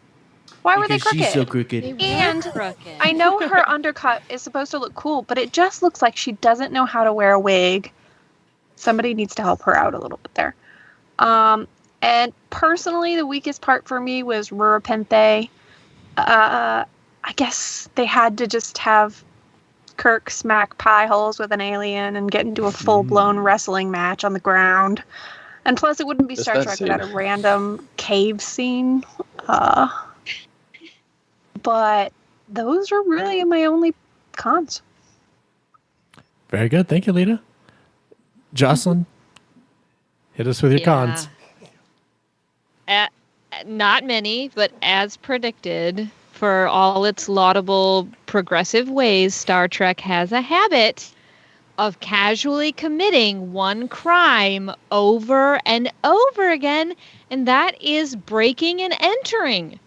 Why were they crooked? She's so crooked. And I know her undercut is supposed to look cool, but it just looks like she doesn't know how to wear a wig. Somebody needs to help her out a little bit there. And personally, the weakest part for me was Rurapente. I guess they had to just have Kirk smack pie holes with an alien and get into a full-blown wrestling match on the ground. And plus, it wouldn't be Star Trek without a random cave scene. But those are really my only cons. Very good. Thank you, Leta. Joselyn, hit us with your cons. Not many, but as predicted, for all its laudable progressive ways, Star Trek has a habit of casually committing one crime over and over again, and that is breaking and entering.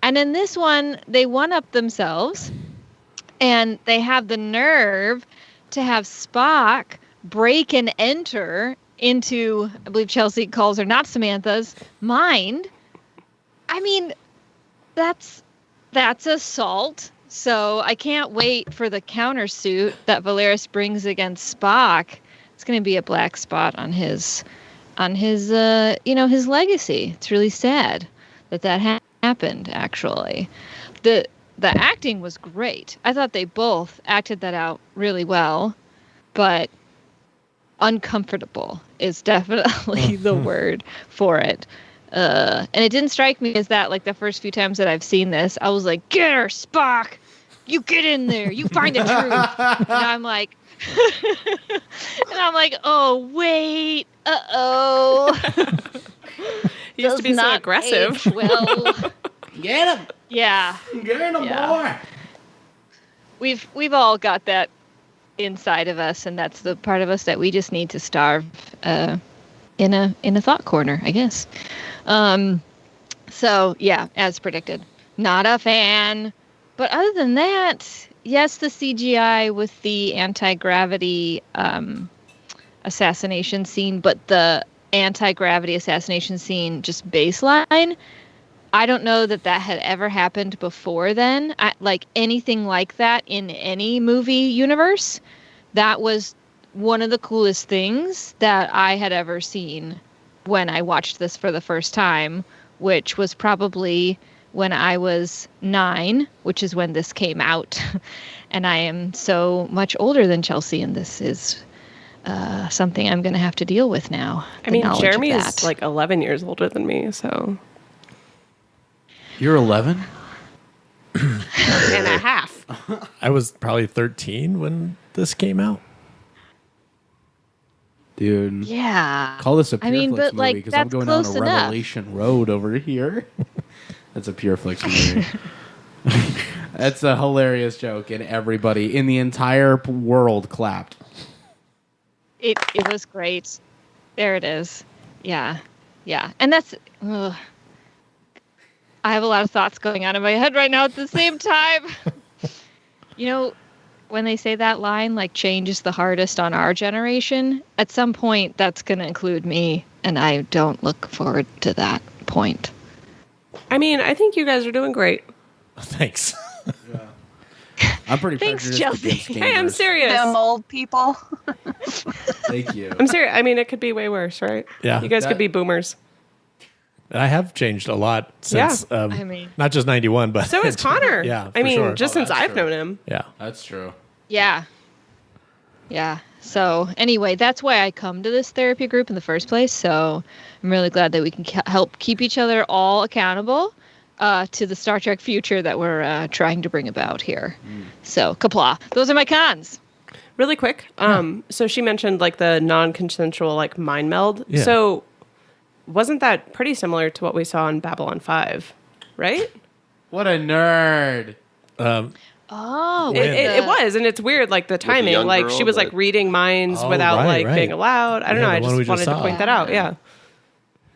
And in this one, they one-up themselves, and they have the nerve to have Spock break and enter into, I believe Chelsea calls her, not Samantha's, mind. I mean, that's assault. So I can't wait for the countersuit that Valeris brings against Spock. It's going to be a black spot on his his legacy. It's really sad that happened. Actually, the acting was great. I thought they both acted that out really well, but uncomfortable is definitely the word for it. And it didn't strike me as that, like, the first few times that I've seen this, I was like, get her, Spock! You get in there! You find the truth! And I'm like, oh, wait, uh-oh. He used to be so aggressive. Well, Get him! yeah. Get him, boy! We've all got that inside of us, and that's the part of us that we just need to starve in a thought corner, I guess. So yeah, as predicted, not a fan. But other than that, yes, the CGI with the anti-gravity assassination scene, but the anti-gravity assassination scene just baseline, I don't know that had ever happened before then. Like anything like that in any movie universe. That was one of the coolest things that I had ever seen when I watched this for the first time, which was probably when I was 9, which is when this came out. And I am so much older than Chelsea, and this is something I'm going to have to deal with now. I mean, Jeremy is like 11 years older than me, so. You're 11? And a half. I was probably 13 when this came out. Dude. Yeah. Call this a Pureflix movie movie because I'm going down a enough. Revelation Road over here. That's a Pureflix movie. That's a hilarious joke, and everybody in the entire world clapped. It was great. There it is. Yeah. Yeah. And that's... Ugh. I have a lot of thoughts going on in my head right now at the same time. You know, when they say that line, like, change is the hardest on our generation, at some point that's going to include me, and I don't look forward to that point. I mean, I think you guys are doing great. Thanks. I'm pretty Thanks, prejudiced Chelsea. against gamers. Hey, I'm serious. Them old people. Thank you. I'm serious. I mean, it could be way worse, right? Yeah. You guys could be boomers. I have changed a lot since, I mean, not just 91, but... So is Connor. Yeah, I for mean, sure. just since I've known him. Yeah. That's true. yeah. Yeah. So anyway, that's why I come to this therapy group in the first place. So I'm really glad that we can help keep each other all accountable to the Star Trek future that we're trying to bring about here. So, kapla. Those are my cons. Really quick. So she mentioned like the non-consensual like mind meld. Yeah. So wasn't that pretty similar to what we saw in Babylon 5, right? What a nerd. Oh, It was, and it's weird, like the timing. young Like girl, she was like but- reading minds Oh, without right, like being right. allowed. I don't Yeah, know. I the one we just just wanted to saw. point that out. Yeah.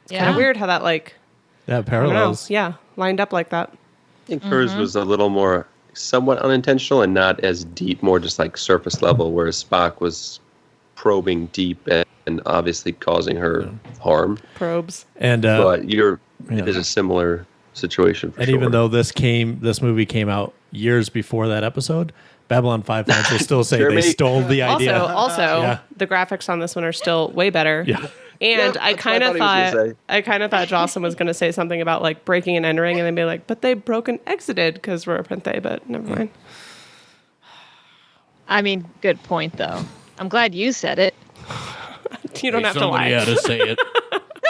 yeah. Kind of weird how that like Yeah, I don't know. parallels. Yeah, lined up like that. I think hers was a little more somewhat unintentional and not as deep, more just like surface level, whereas Spock was probing deep and obviously causing her harm. Probes. And But it is a similar situation for and sure. even though this movie came out years before that episode, Babylon 5 fans will still say Jeremy. they stole the idea. Also, Yeah. the graphics on this one are still way better. Yeah. And Yep, I that's kind what of I thought he was gonna thought Jocelyn was going to say something about like breaking and entering, and then be like, "But they broke and exited because we're a Pente." But never mind. I mean, good point, though. I'm glad you said it. You don't have to lie. Somebody had to say it.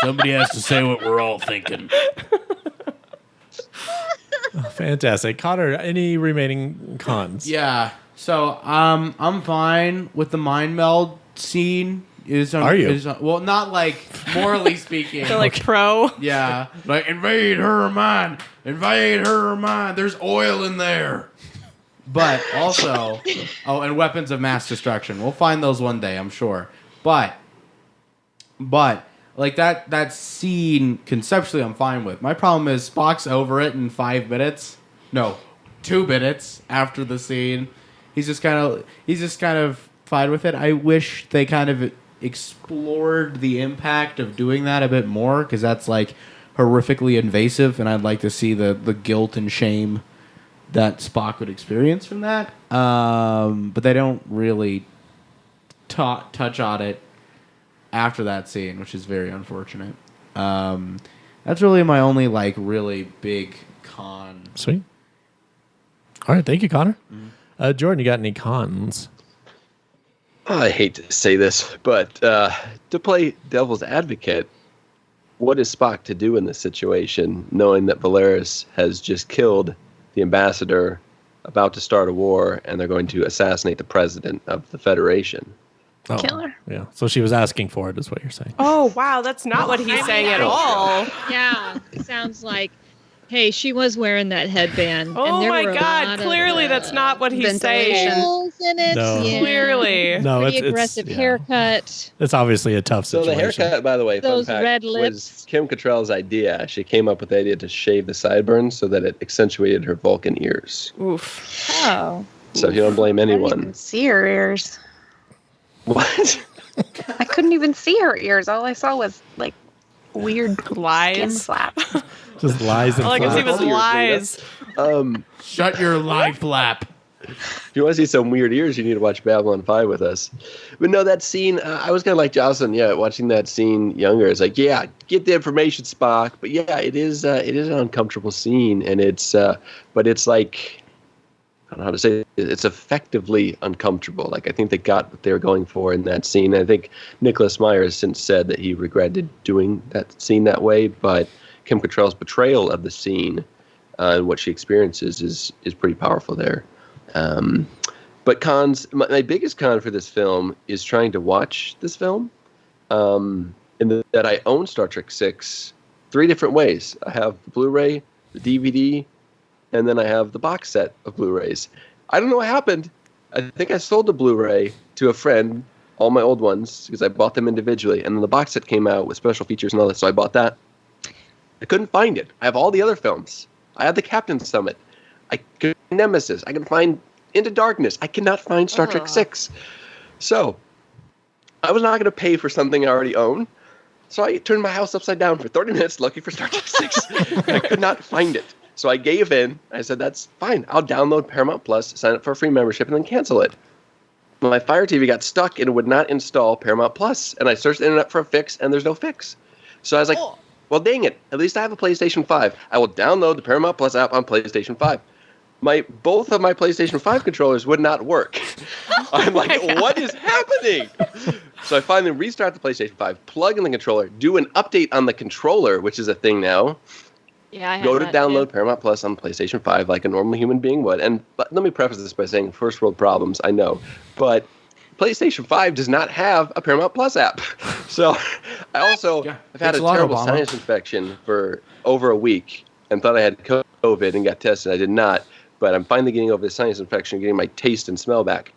Somebody has to say what we're all thinking. Fantastic. Connor, any remaining cons? Yeah. So I'm fine with the mind meld scene. Are you? Well, not like morally speaking. They're like pro. Yeah, like invade her mind. Invade her mind. There's oil in there. But also, and weapons of mass destruction. We'll find those one day, I'm sure. But like that scene conceptually, I'm fine with. My problem is Spock's over it in 5 minutes. No, 2 minutes after the scene. He's just kind of fine with it. I wish they kind of explored the impact of doing that a bit more, because that's like horrifically invasive, and I'd like to see the guilt and shame that Spock would experience from that. But they don't really touch on it after that scene, which is very unfortunate. That's really my only like really big con. Sweet. All right, thank you, Connor. Jordan, you got any cons? I hate to say this, but to play devil's advocate, what is Spock to do in this situation, knowing that Valeris has just killed the ambassador, about to start a war, and they're going to assassinate the president of the Federation? Oh, Killer. Yeah, so she was asking for it, is what you're saying. Oh, wow. That's not what he's saying at all. Yeah, it sounds like, hey, she was wearing that headband. Oh, and there my were a God. lot Clearly, of, that's not what he's saying. holes in it. No. Yeah. Clearly. No, Pretty it's aggressive yeah. haircut. It's obviously a tough So situation. the haircut, by the way, Those fun fact, red was lips. Kim Cattrall's idea. She came up with the idea to shave the sideburns so that it accentuated her Vulcan ears. Oof. Oh. So you don't blame I didn't anyone. even see her ears. What? I couldn't even see her ears. All I saw was like weird skin Lies. slaps. Just lies and All I can see flaps. was lies. Shut your lie flap. If you want to see some weird ears, you need to watch Babylon 5 with us. But no, that scene, I was kind of like Joselyn, watching that scene younger. It's like, yeah, get the information, Spock. But yeah, it is an uncomfortable scene. And but it's like, I don't know how to say it. It's effectively uncomfortable. Like, I think they got what they were going for in that scene. I think Nicholas Meyer has since said that he regretted doing that scene that way. But Kim Cattrall's portrayal of the scene and what she experiences is pretty powerful there. But cons, my biggest con for this film is trying to watch this film. That I own Star Trek VI 3 different ways. I have the Blu-ray, the DVD, and then I have the box set of Blu-rays. I don't know what happened. I think I sold the Blu-ray to a friend, all my old ones, because I bought them individually. And then the box set came out with special features and all that, so I bought that. I couldn't find it. I have all the other films. I have the Captain's Summit. I could find Nemesis. I can find Into Darkness. I cannot find Star Trek VI. So, I was not going to pay for something I already own. So I turned my house upside down for 30 minutes looking for Star Trek VI. I could not find it. So I gave in. I said, that's fine. I'll download Paramount Plus, sign up for a free membership, and then cancel it. My Fire TV got stuck and it would not install Paramount Plus. And I searched the internet for a fix, and there's no fix. So I was like, well, dang it. At least I have a PlayStation 5. I will download the Paramount Plus app on PlayStation 5. Both of my PlayStation 5 controllers would not work. I'm like, what is happening? So I finally restart the PlayStation 5, plug in the controller, do an update on the controller, which is a thing now. Yeah, I have Go to that download too. Paramount Plus on PlayStation 5 like a normal human being would. And let me preface this by saying first world problems, I know. But PlayStation 5 does not have a Paramount Plus app. So I also have had a terrible sinus infection for over a week and thought I had COVID and got tested. I did not. But I'm finally getting over the sinus infection, getting my taste and smell back.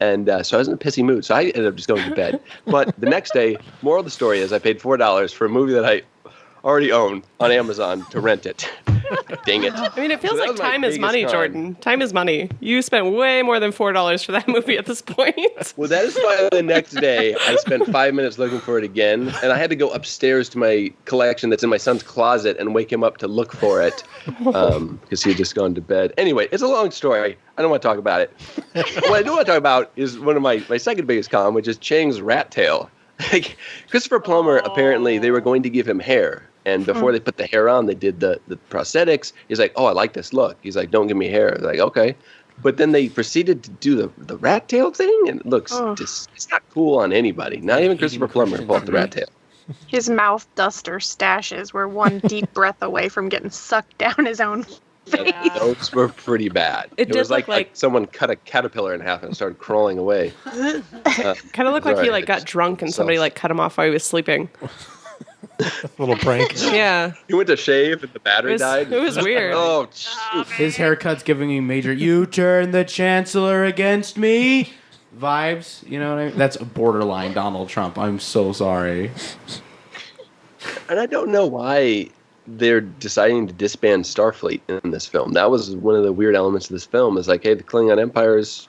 And so I was in a pissy mood. So I ended up just going to bed. But the next day, moral of the story is I paid $4 for a movie that I already own on Amazon to rent it. Dang it. I mean, it feels So that like was my time is biggest money, con. Jordan. Time is money. You spent way more than $4 for that movie at this point. Well, that is why the next day I spent 5 minutes looking for it again, and I had to go upstairs to my collection that's in my son's closet and wake him up to look for it because he had just gone to bed. Anyway, it's a long story. I don't want to talk about it. What I do want to talk about is one of my second biggest con, which is Chang's rat tail. Like, Christopher Plummer, apparently, they were going to give him hair. And before they put the hair on, they did the prosthetics. He's like, oh, I like this look. He's like, don't give me hair. They're like, okay. But then they proceeded to do the rat tail thing, and it looks it's not cool on anybody. Not even Christopher Plummer pulled off the rat tail. His mouth duster stashes were one deep breath away from getting sucked down his own face. Those were pretty bad. It did was look like someone cut a caterpillar in half and started crawling away. Kind of looked like he got drunk and somebody cut him off while he was sleeping. Little prank. Yeah. He went to shave and the battery died. It was weird. Oh, His haircut's giving me major "you turn the chancellor against me" vibes. You know what I mean? That's borderline Donald Trump. I'm so sorry. And I don't know why they're deciding to disband Starfleet in this film. That was one of the weird elements of this film. Is like, hey, the Klingon Empire is,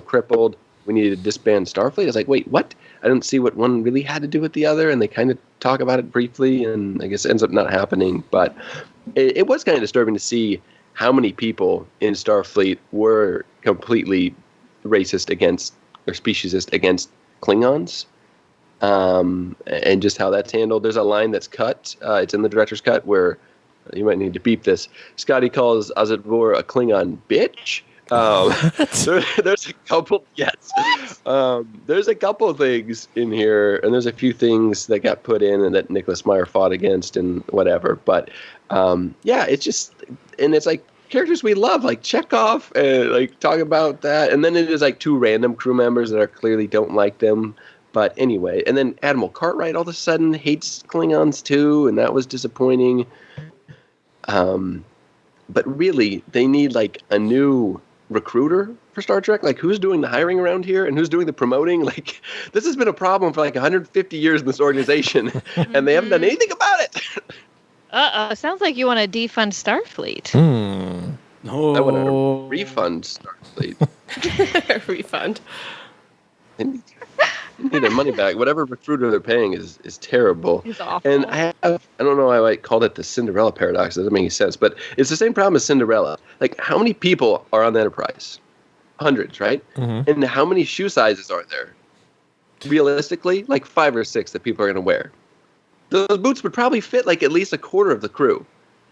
crippled. We need to disband Starfleet. I was like, wait, what? I don't see what one really had to do with the other. And they kind of talk about it briefly, and I guess it ends up not happening. But it was kind of disturbing to see how many people in Starfleet were completely racist against or speciesist against Klingons, and just how that's handled. There's a line that's cut. It's in the director's cut where you might need to beep this. Scotty calls Azadvor a Klingon bitch. There's a couple. Yes, there's a couple of things in here, and there's a few things that got put in and that Nicholas Meyer fought against and whatever. But yeah, it's just, and it's like characters we love, like Chekhov, and like talk about that, and then it is like two random crew members that are clearly don't like them. But anyway, and then Admiral Cartwright all of a sudden hates Klingons too, and that was disappointing. But really, they need like a new recruiter for Star Trek. Like, who's doing the hiring around here and who's doing the promoting? Like, this has been a problem for like 150 years in this organization, and they haven't done anything about it. Sounds like you want to defund Starfleet. I want to refund Starfleet. Refund. They need their money back. Whatever recruiter they're paying is terrible. It's awful. And I don't know why I called it the Cinderella paradox. It doesn't make any sense. But it's the same problem as Cinderella. Like, how many people are on the Enterprise? Hundreds, right? Mm-hmm. And how many shoe sizes are there? Realistically, like 5 or 6 that people are going to wear. Those boots would probably fit like at least a quarter of the crew.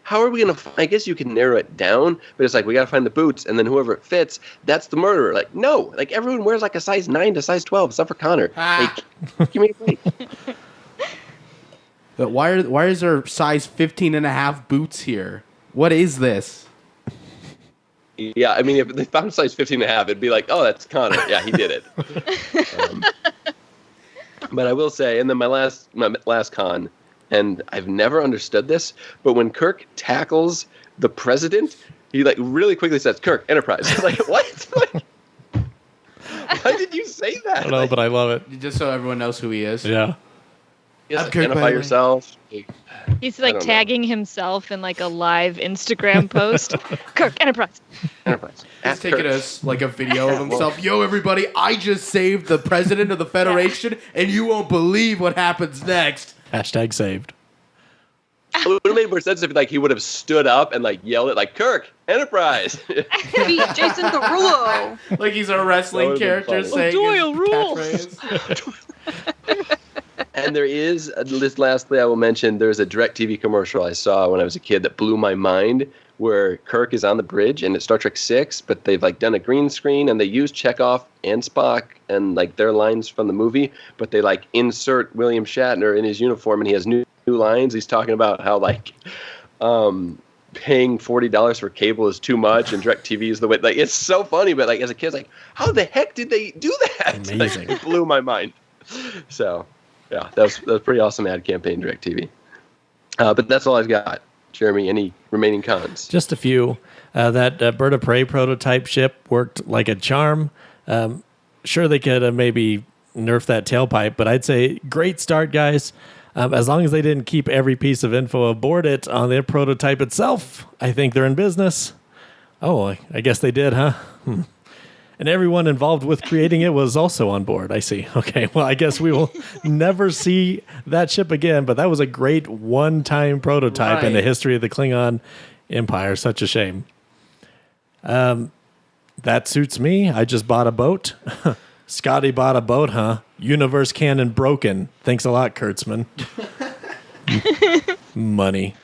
How are we going to I guess you can narrow it down, but it's like we got to find the boots, and then whoever it fits, that's the murderer. Like, no, like everyone wears like a size 9 to size 12, except for Connor. Like, give me a break. But why is there size 15 and a half boots here? What is this? Yeah, I mean, if they found size 15 and a half, it'd be like, oh, that's Connor. Yeah, he did it. But I will say, and then my last con, and I've never understood this, but when Kirk tackles the president, he like really quickly says, "Kirk, Enterprise." Like, what? Like, why did you say that? I don't know, but I love it. Just so everyone knows who he is. Yeah. Yes, identify yourself. He's like tagging himself in like a live Instagram post. Kirk, Enterprise. Enterprise. He's taking us like a video of himself. Yo, everybody, I just saved the president of the Federation, and you won't believe what happens next. Hashtag saved. It would have made more sense if like he would have stood up and like yelled it like, "Kirk, Enterprise." Beat Jason Derulo. Like he's a wrestling character saying Doyle rules. catchphrase. And there is, lastly I will mention, there's a DirecTV commercial I saw when I was a kid that blew my mind, where Kirk is on the bridge and it's Star Trek 6, but they've like done a green screen and they use Chekhov and Spock and like their lines from the movie, but they like insert William Shatner in his uniform and he has new lines. He's talking about how like paying $40 for cable is too much and DirecTV is the way. Like, it's so funny, but like as a kid, like, how the heck did they do that? Amazing. Like, it blew my mind. So yeah, that was a pretty awesome ad campaign, DirecTV. But that's all I've got. Jeremy, any remaining cons? Just a few. That Bird of Prey prototype ship worked like a charm. Sure, they could have maybe nerfed that tailpipe, but I'd say great start, guys. As long as they didn't keep every piece of info aboard it on their prototype itself, I think they're in business. Oh, I guess they did, huh? And everyone involved with creating it was also on board. I see. Okay, well, I guess we will never see that ship again, but that was a great one-time prototype in the history of the Klingon Empire. Such a shame. That suits me. I just bought a boat. Scotty bought a boat, huh? Universe canon broken. Thanks a lot, Kurtzman. Money.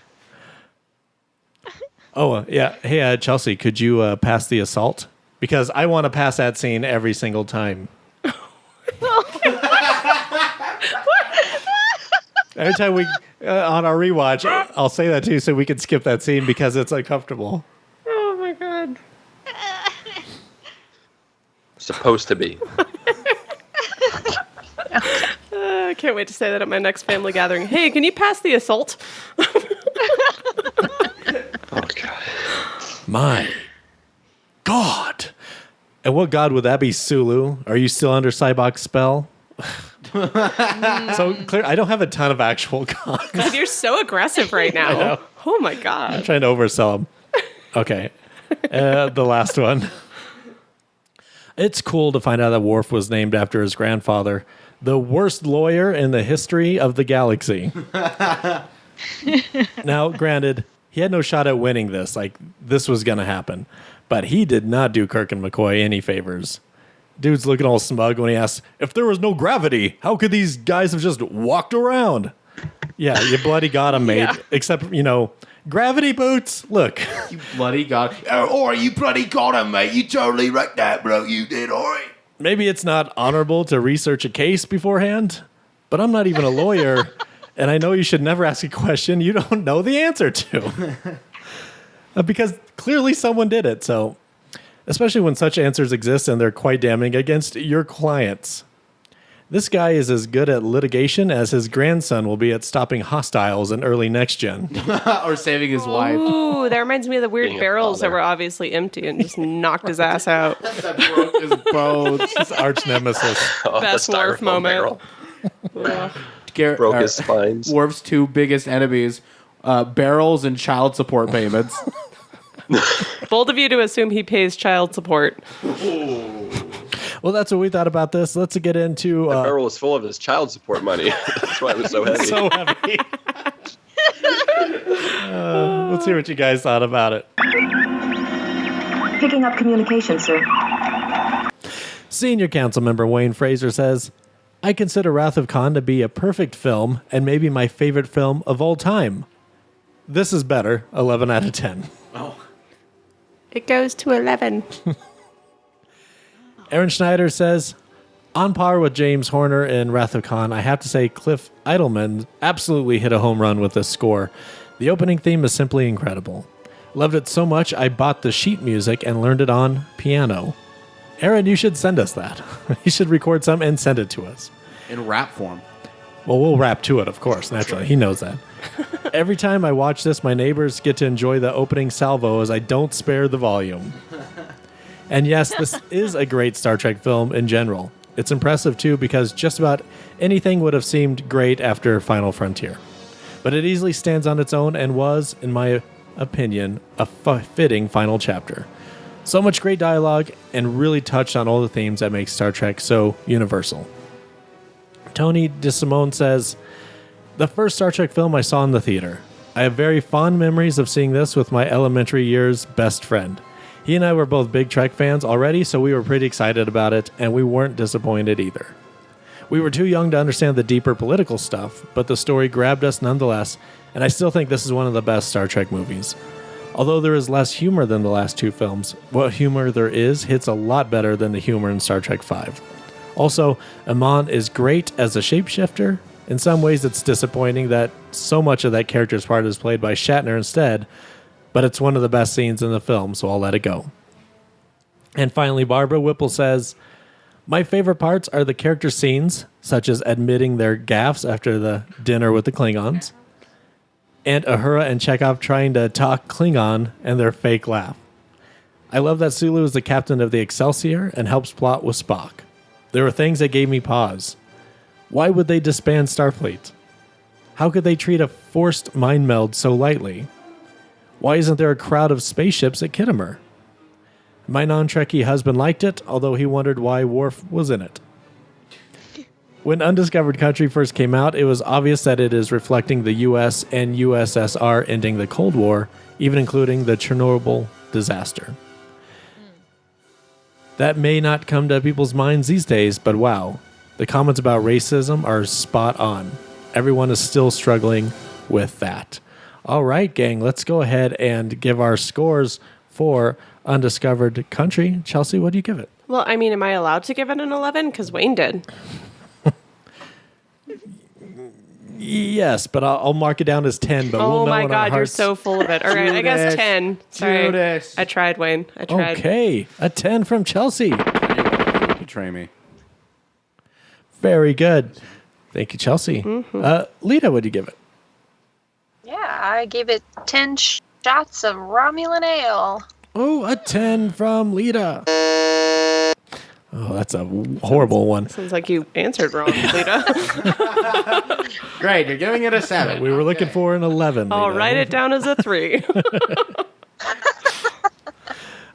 Oh, yeah. Hey, Chelsea, could you pass the assault? Because I want to pass that scene every single time. Every time we, on our rewatch, I'll say that too so we can skip that scene because it's uncomfortable. Oh my god. Supposed to be. I can't wait to say that at my next family gathering. Hey, can you pass the assault? Oh, God. My God. And what god would that be, Sulu? Are you still under Cybok's spell? So clear. I don't have a ton of actual gods. God, you're so aggressive right now. I know. Oh my god. I'm trying to oversell them. Okay. The last one. It's cool to find out that Worf was named after his grandfather, the worst lawyer in the history of the galaxy. Now, granted, he had no shot at winning this. Like, this was going to happen. But he did not do Kirk and McCoy any favors. Dude's looking all smug when he asks, if there was no gravity, how could these guys have just walked around? Yeah, you bloody got him, mate. Except, gravity boots. Look. You bloody got you bloody got him, mate. You totally wrecked that, bro. You did, all right. Maybe it's not honorable to research a case beforehand, but I'm not even a lawyer, and I know you should never ask a question you don't know the answer to. Because clearly someone did it, so... Especially when such answers exist and they're quite damning against your clients. This guy is as good at litigation as his grandson will be at stopping hostiles in early next gen. Or saving his wife. Ooh, that reminds me of the weird Being a barrels that father. were obviously empty and just knocked his ass out. That broke his bones. His arch nemesis. Oh, Best the Worf styrofoam moment. barrel. Broke his spines. Worf's two biggest enemies, barrels and child support payments. Bold of you to assume he pays child support. Well, that's what we thought about this. Let's get into... The barrel was full of his child support money. That's why it was so heavy. so heavy. Let's hear what you guys thought about it. Picking up communication, sir. Senior council member Wayne Fraser says, I consider Wrath of Khan to be a perfect film and maybe my favorite film of all time. This is better, 11 out of 10. It goes to 11. Aaron Schneider says, on par with James Horner in Wrath of Khan, I have to say Cliff Idleman absolutely hit a home run with this score. The opening theme is simply incredible. Loved it so much I bought the sheet music and learned it on piano. Aaron, you should send us that. You should record some and send it to us. In rap form. Well, we'll rap to it, of course, naturally. He knows that. Every time I watch this, my neighbors get to enjoy the opening salvo as I don't spare the volume. And yes, this is a great Star Trek film in general. It's impressive, too, because just about anything would have seemed great after Final Frontier. But it easily stands on its own and was, in my opinion, a fitting final chapter. So much great dialogue and really touched on all the themes that make Star Trek so universal. Tony DeSimone says, the first Star Trek film I saw in the theater. I have very fond memories of seeing this with my elementary years best friend. He and I were both big Trek fans already, so we were pretty excited about it, and we weren't disappointed either. We were too young to understand the deeper political stuff, but the story grabbed us nonetheless, and I still think this is one of the best Star Trek movies. Although there is less humor than the last two films, what humor there is hits a lot better than the humor in Star Trek V. Also, Amon is great as a shapeshifter. In some ways, it's disappointing that so much of that character's part is played by Shatner instead, but it's one of the best scenes in the film, so I'll let it go. And finally, Barbara Whipple says, my favorite parts are the character scenes, such as admitting their gaffes after the dinner with the Klingons, and Uhura and Chekhov trying to talk Klingon and their fake laugh. I love that Sulu is the captain of the Excelsior and helps plot with Spock. There were things that gave me pause. Why would they disband Starfleet? How could they treat a forced mind meld so lightly? Why isn't there a crowd of spaceships at Kittimer? My non-Trekkie husband liked it, although he wondered why Worf was in it. When Undiscovered Country first came out, it was obvious that it is reflecting the US and USSR ending the Cold War, even including the Chernobyl disaster. That may not come to people's minds these days, but wow, the comments about racism are spot on. Everyone is still struggling with that. All right, gang, let's go ahead and give our scores for Undiscovered Country. Chelsea, what do you give it? Well, I mean, am I allowed to give it an 11? Because Wayne did. Yes, but I'll mark it down as 10. But Oh we'll know my in our God, you're hearts. so full of it. All right, I guess Judas. 10. Sorry. Judas. I tried, Wayne. I tried. Okay, a 10 from Chelsea. Betray me. Very good. Thank you, Chelsea. Leta, what do you give it? Yeah, I gave it 10 shots of Romulan ale. Oh, a 10 from Leta. Oh, that's a horrible one. Sounds like you answered wrong, Leta. Great, you're giving it a 7. We were looking for an 11. I'll Leta. write it down as a 3.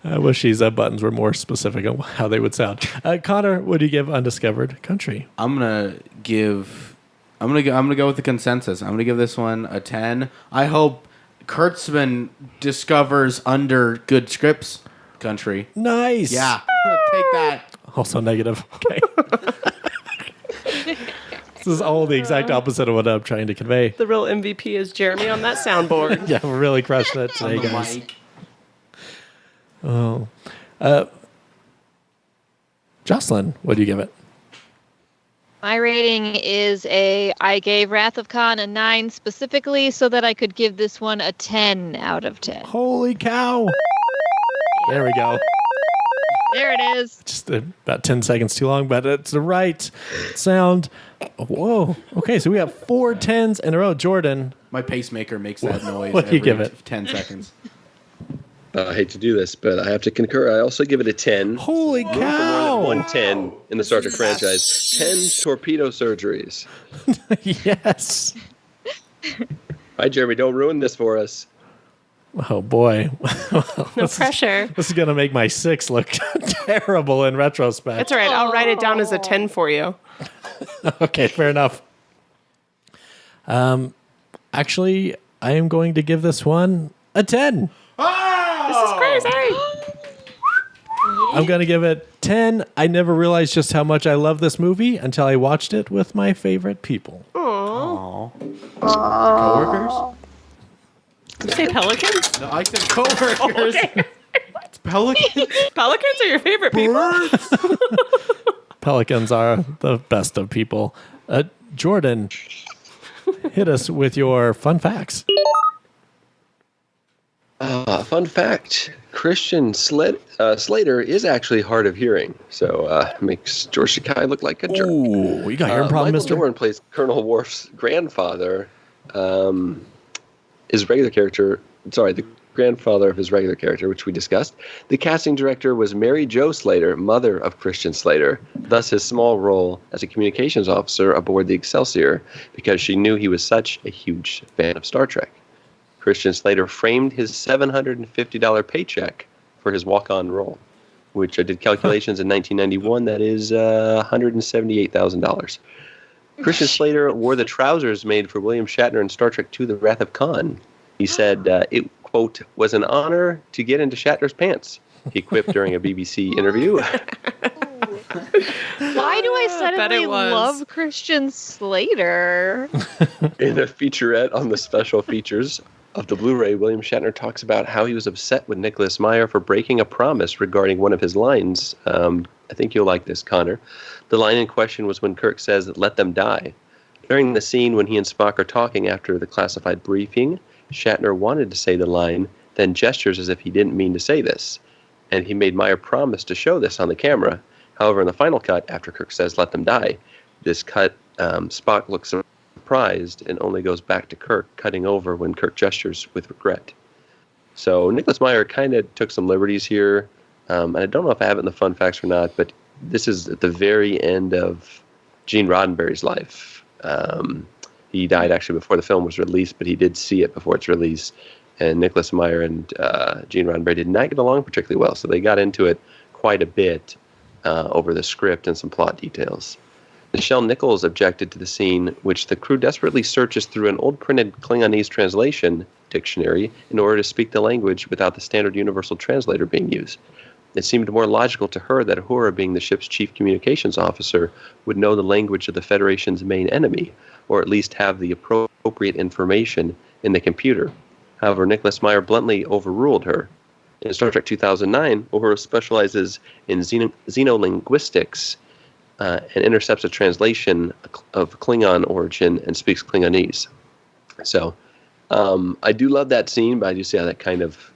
I wish these buttons were more specific on how they would sound. Connor, what do you give Undiscovered Country? I'm gonna go with the consensus. I'm gonna give this one a 10. I hope Kurtzman discovers under good scripts country. Nice. Yeah, take that. Also negative. Okay. This is all the exact opposite of what I'm trying to convey. The real MVP is Jeremy on that soundboard. Yeah, we're really crushing it today, guys. Mic. Oh. Jocelyn, what do you give it? My rating is I gave Wrath of Khan a 9 specifically so that I could give this one a 10 out of 10. Holy cow. There we go. There it is. Just about 10 seconds too long, but it's the right sound. Whoa. Okay, so we have 4 10s in a row. Jordan. My pacemaker makes that noise What do you give every it? 10 seconds. I hate to do this, but I have to concur. I also give it a 10. Holy Room for cow. more than 110 in the Star Trek franchise. 10 torpedo surgeries. Yes. All right, Jeremy, don't ruin this for us. Oh, boy. No pressure. This is going to make my 6 look terrible in retrospect. That's all right. I'll write it down as a 10 for you. Okay, fair enough. Actually, I am going to give this one a 10. This is crazy. I'm going to give it 10. I never realized just how much I love this movie until I watched it with my favorite people. Aww. Coworkers? Did you say pelicans? No, I said coworkers. Okay. Pelicans? Pelicans are your favorite people? Pelicans are the best of people. Jordan, hit us with your fun facts. Fun fact, Christian Slater is actually hard of hearing, so makes George Takei look like a jerk. Ooh, you got hearing problem, Michael mister? Dorn plays Colonel Worf's grandfather. His regular character, the grandfather of his regular character, which we discussed. The casting director was Mary Jo Slater, mother of Christian Slater, thus his small role as a communications officer aboard the Excelsior, because she knew he was such a huge fan of Star Trek. Christian Slater framed his $750 paycheck for his walk-on role, which I did calculations in 1991. That is $178,000. Christian Slater wore the trousers made for William Shatner in Star Trek II, The Wrath of Khan. He said it, quote, was an honor to get into Shatner's pants, he quipped during a BBC interview. Why do I suddenly love Christian Slater? In a featurette on the special features of the Blu-ray, William Shatner talks about how he was upset with Nicholas Meyer for breaking a promise regarding one of his lines. I think you'll like this, Connor. The line in question was when Kirk says, "Let them die." During the scene when he and Spock are talking after the classified briefing, Shatner wanted to say the line, then gestures as if he didn't mean to say this. And he made Meyer promise to show this on the camera. However, in the final cut, after Kirk says, "Let them die," this cut, Spock looks surprised and only goes back to Kirk, cutting over when Kirk gestures with regret. So Nicholas Meyer kind of took some liberties here. And I don't know if I have it in the fun facts or not, but this is at the very end of Gene Roddenberry's life. He died actually before the film was released, but he did see it before its release. And Nicholas Meyer and Gene Roddenberry did not get along particularly well, so they got into it quite a bit over the script and some plot details. Nichelle Nichols objected to the scene, which the crew desperately searches through an old printed Klingonese translation dictionary in order to speak the language without the standard universal translator being used. It seemed more logical to her that Uhura, being the ship's chief communications officer, would know the language of the Federation's main enemy, or at least have the appropriate information in the computer. However, Nicholas Meyer bluntly overruled her. In Star Trek 2009, Uhura specializes in xenolinguistics and intercepts a translation of Klingon origin and speaks Klingonese. So I do love that scene, but I do see how that kind of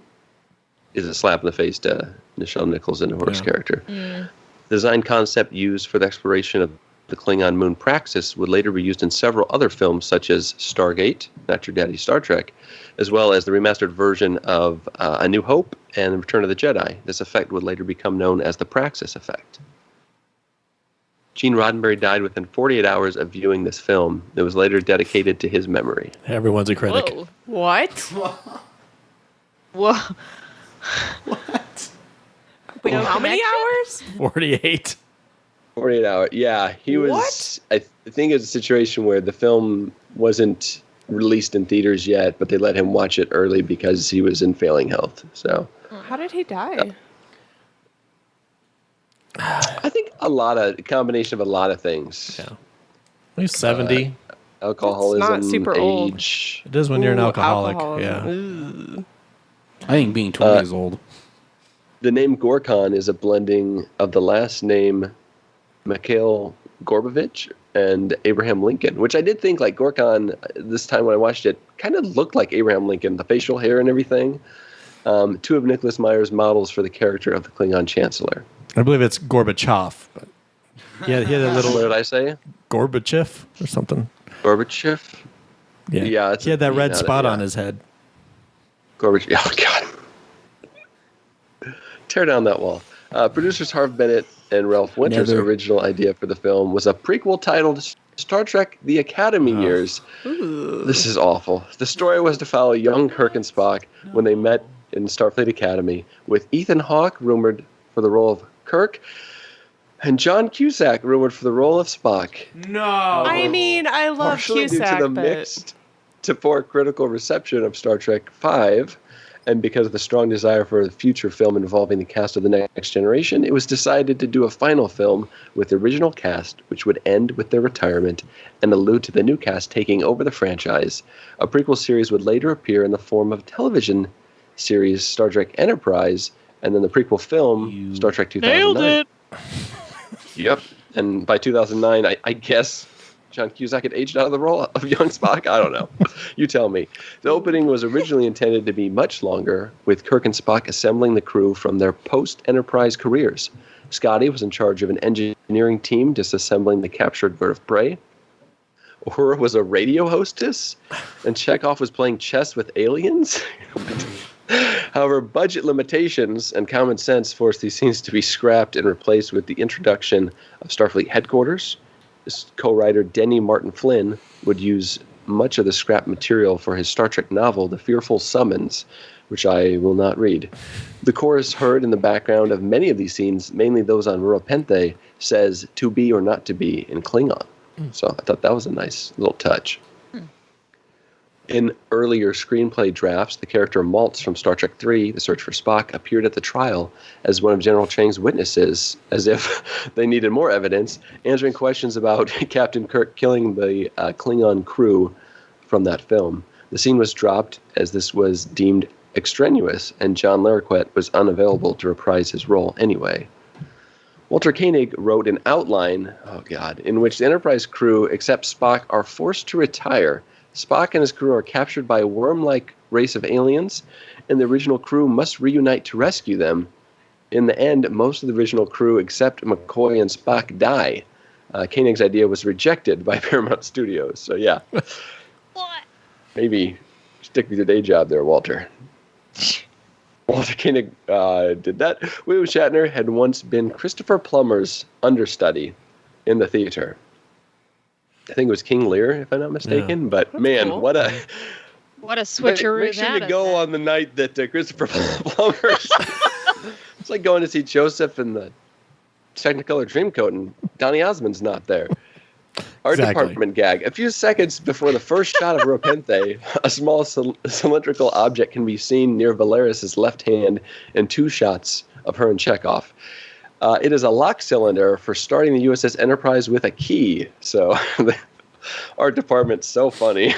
is a slap in the face to Nichelle Nichols and Uhura's character. The design concept used for the exploration of the Klingon moon Praxis would later be used in several other films, such as Stargate, Not Your Daddy Star Trek, as well as the remastered version of A New Hope and Return of the Jedi. This effect would later become known as the Praxis effect. Gene Roddenberry died within 48 hours of viewing this film. It was later dedicated to his memory. Everyone's a critic. Whoa. What? Whoa. What? Wait, how many hours? 48. 48 hours. Yeah, he was. What? I think it was a situation where the film wasn't released in theaters yet, but they let him watch it early because he was in failing health. So, How did he die? I think a combination of a lot of things. Yeah. He's 70. Alcoholism, It's not super old. age. It is when you're an alcoholic. Alcoholism. Yeah. I think being 20 is old. The name Gorkon is a blending of the last name Mikhail Gorbovich and Abraham Lincoln, which I did think, like, Gorkon, this time when I watched it, kind of looked like Abraham Lincoln, the facial hair and everything. Two of Nicholas Meyer's models for the character of the Klingon Chancellor. I believe it's Gorbachev. But he had a little... What did I say? Gorbachev or something. Gorbachev? Yeah. He had that red spot on his head. Gorbachev. Oh, God. Tear down that wall. Producers Harv Bennett and Ralph Winter's original idea for the film was a prequel titled Star Trek The Academy Years. Ooh. This is awful. The story was to follow young Kirk and Spock when they met in Starfleet Academy, with Ethan Hawke rumored for the role of Kirk and John Cusack rumored for the role of Spock. No. I mean, I love Partially Cusack, due to the but mixed to poor critical reception of Star Trek V, and because of the strong desire for a future film involving the cast of The Next Generation, it was decided to do a final film with the original cast, which would end with their retirement and allude to the new cast taking over the franchise. A prequel series would later appear in the form of a television series, Star Trek Enterprise, and then the prequel film, Star Trek 2009. Nailed it. Yep. And by 2009, I guess John Cusack had aged out of the role of young Spock. I don't know. You tell me. The opening was originally intended to be much longer, with Kirk and Spock assembling the crew from their post-Enterprise careers. Scotty was in charge of an engineering team disassembling the captured bird of prey. Uhura was a radio hostess, and Chekhov was playing chess with aliens. However, budget limitations and common sense forced these scenes to be scrapped and replaced with the introduction of Starfleet headquarters. This co-writer Denny Martin Flynn would use much of the scrap material for his Star Trek novel, The Fearful Summons, which I will not read. The chorus heard in the background of many of these scenes, mainly those on Ruapente, says "to be or not to be" in Klingon. So I thought that was a nice little touch. In earlier screenplay drafts, the character Maltz from Star Trek III, The Search for Spock, appeared at the trial as one of General Chang's witnesses, as if they needed more evidence, answering questions about Captain Kirk killing the Klingon crew from that film. The scene was dropped as this was deemed extraneous, and John Larroquette was unavailable to reprise his role anyway. Walter Koenig wrote an outline, in which the Enterprise crew, except Spock, are forced to retire. Spock and his crew are captured by a worm-like race of aliens, and the original crew must reunite to rescue them. In the end, most of the original crew, except McCoy and Spock, die. Koenig's idea was rejected by Paramount Studios. So, yeah. What? Maybe stick with your day job there, Walter. Walter Koenig did that. William Shatner had once been Christopher Plummer's understudy in the theater. I think it was King Lear, if I'm not mistaken. Yeah. But, man, cool. What a switcheroo. Make sure you go on the night that Christopher Plummer's... It's like going to see Joseph in the Technicolor Dreamcoat and Donny Osmond's not there. Art department gag. A few seconds before the first shot of Ruapente, a small cylindrical object can be seen near Valeris's left hand in two shots of her and Chekhov. It is a lock cylinder for starting the USS Enterprise with a key. So the art department's so funny.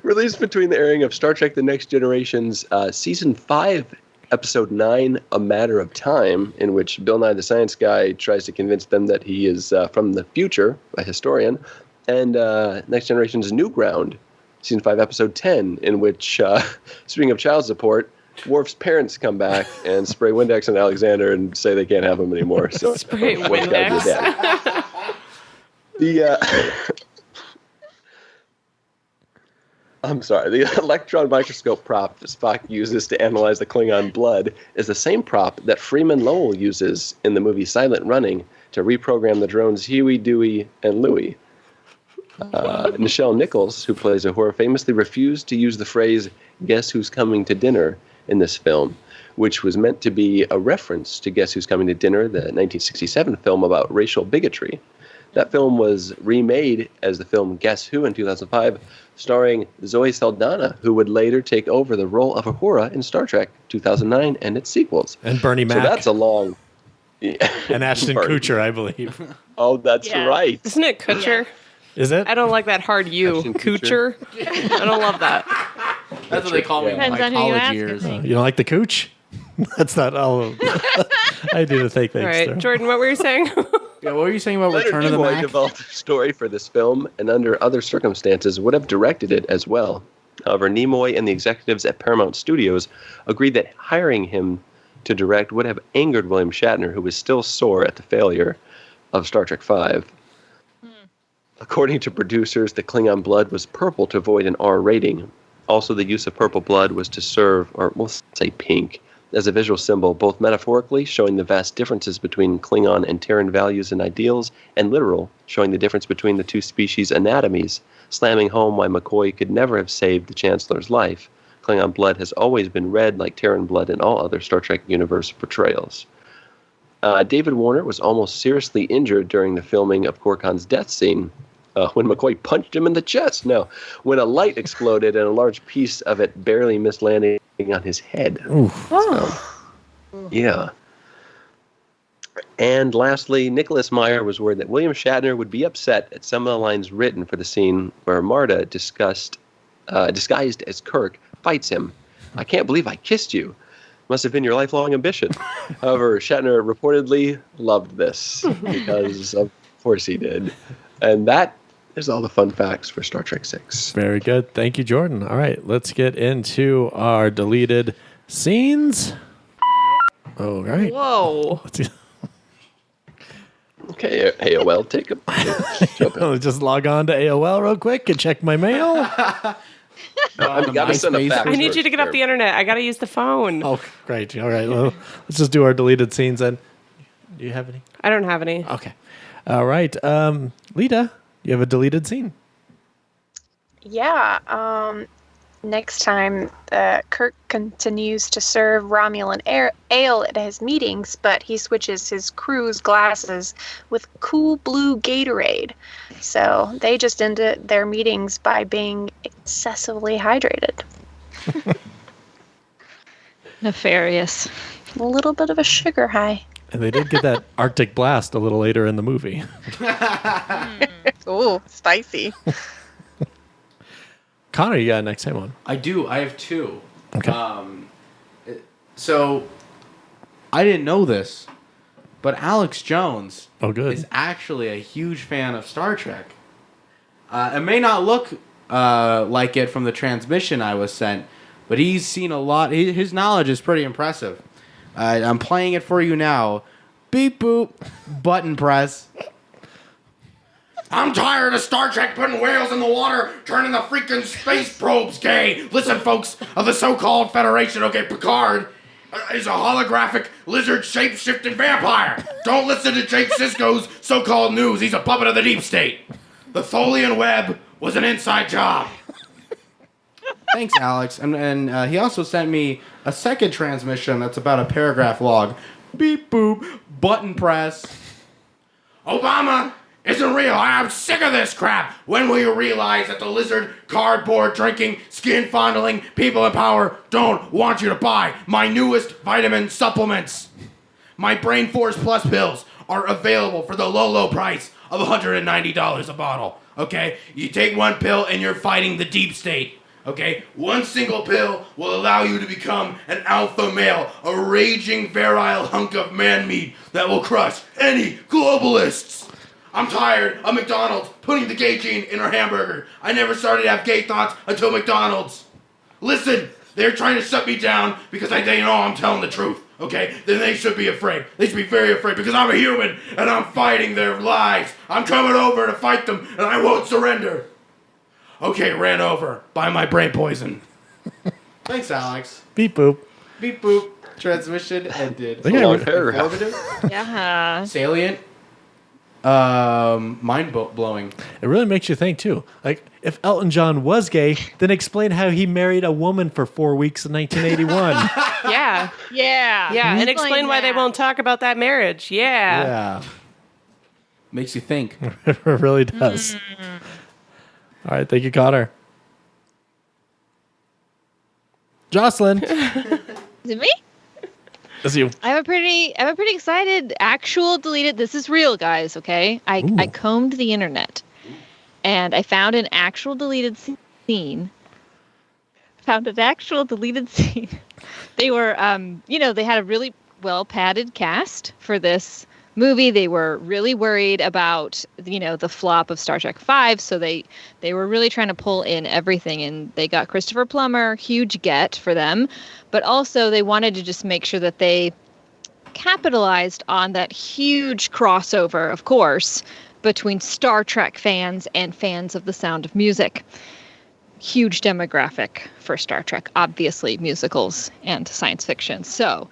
Released between the airing of Star Trek The Next Generation's Season 5, Episode 9, A Matter of Time, in which Bill Nye the Science Guy tries to convince them that he is from the future, a historian, and Next Generation's New Ground, Season 5, Episode 10, in which, speaking of child support, Worf's parents come back and spray Windex on Alexander and say they can't have him anymore. So spray Windex. I'm sorry. The electron microscope prop that Spock uses to analyze the Klingon blood is the same prop that Freeman Lowell uses in the movie Silent Running to reprogram the drones Huey, Dewey, and Louie. Nichelle Nichols, who plays Uhura, famously refused to use the phrase, "Guess who's coming to dinner," in this film, which was meant to be a reference to Guess Who's Coming to Dinner, the 1967 film about racial bigotry. That film was remade as the film Guess Who in 2005, starring Zoe Saldana, who would later take over the role of Uhura in Star Trek 2009 and its sequels. And Bernie Mac. So that's a long... And Ashton Bernie. Kutcher, I believe. Oh, that's right. Isn't it Kutcher? Is it? I don't like that hard U. Ashton Kutcher. I don't love that. That's what they call me in Depends my on who you college ask, I years. think. You don't like the cooch? That's not all. I do the fake things. All right, there. Jordan, what were you saying? Yeah, what were you saying about Leonard Return of the Nimoy Mac? developed a story for this film, and under other circumstances would have directed it as well. However, Nimoy and the executives at Paramount Studios agreed that hiring him to direct would have angered William Shatner, who was still sore at the failure of Star Trek V. According to producers, the Klingon blood was purple to avoid an R rating. Also, the use of purple blood was to serve, or we'll say pink, as a visual symbol, both metaphorically, showing the vast differences between Klingon and Terran values and ideals, and literal, showing the difference between the two species' anatomies, slamming home why McCoy could never have saved the Chancellor's life. Klingon blood has always been red like Terran blood in all other Star Trek universe portrayals. David Warner was almost seriously injured during the filming of Korkan's death scene when McCoy punched him in the chest. No, when a light exploded and a large piece of it barely missed landing on his head. So, yeah. And lastly, Nicholas Meyer was worried that William Shatner would be upset at some of the lines written for the scene where Marta, disguised as Kirk, fights him. I can't believe I kissed you. Must have been your lifelong ambition. However, Shatner reportedly loved this because, of course, he did. And that is all the fun facts for Star Trek VI. Very good. Thank you, Jordan. All right, let's get into our deleted scenes. All right. Whoa. Okay, AOL, take a Just log on to AOL real quick and check my mail. I've got to send a fax. I need you to get off the internet. I got to use the phone. Oh, great. All right. Well, let's just do our deleted scenes then. Do you have any? I don't have any. Okay. All right. Leta, you have a deleted scene. Yeah. Next time, Kirk continues to serve Romulan ale at his meetings, but he switches his crew's glasses with cool blue Gatorade. So they just ended their meetings by being excessively hydrated. Nefarious. A little bit of a sugar high. And they did get that Arctic blast a little later in the movie. Ooh, spicy. Connor, you got next time on. I do. I have two. Okay. So, I didn't know this, but Alex Jones is actually a huge fan of Star Trek. It may not look like it from the transmission I was sent, but he's seen a lot. His knowledge is pretty impressive. I'm playing it for you now. Beep boop, button press. I'm tired of Star Trek putting whales in the water, turning the freaking space probes gay. Listen, folks, of the so-called Federation, okay, Picard is a holographic lizard shape-shifting vampire. Don't listen to Jake Sisko's so-called news. He's a puppet of the deep state. The Tholian web was an inside job. Thanks, Alex. And he also sent me a second transmission that's about a paragraph log. Beep boop, button press. Obama isn't real. I'm sick of this crap. When will you realize that the lizard, cardboard drinking, skin fondling people in power don't want you to buy my newest vitamin supplements? My Brain Force Plus pills are available for the low price of $190 a bottle. Okay? You take one pill and you're fighting the deep state. Okay? One single pill will allow you to become an alpha male, a raging virile hunk of man meat that will crush any globalists. I'm tired of McDonald's putting the gay gene in our hamburger. I never started to have gay thoughts until McDonald's. Listen, they're trying to shut me down because they know I'm telling the truth, okay? Then they should be afraid. They should be very afraid because I'm a human and I'm fighting their lies. I'm coming over to fight them and I won't surrender. Okay, ran over by my brain poison. Thanks, Alex. Beep boop. Beep boop. Transmission ended. Long paragraph. Yeah. Salient. Mind blowing. It really makes you think, too. Like, if Elton John was gay, then explain how he married a woman for 4 weeks in 1981. Yeah. Yeah. Yeah, and explain why they won't talk about that marriage. Yeah. Yeah. Makes you think. It really does. All right, thank you, Connor. Jocelyn. Is it me? That's you. I'm a pretty excited actual deleted. This is real, guys. Okay, I combed the internet, and I found an actual deleted scene. They were, they had a really well padded cast for this movie. They were really worried about, the flop of Star Trek V, so they were really trying to pull in everything, and they got Christopher Plummer, huge get for them, but also they wanted to just make sure that they capitalized on that huge crossover, of course, between Star Trek fans and fans of The Sound of Music. Huge demographic for Star Trek, obviously, musicals and science fiction. So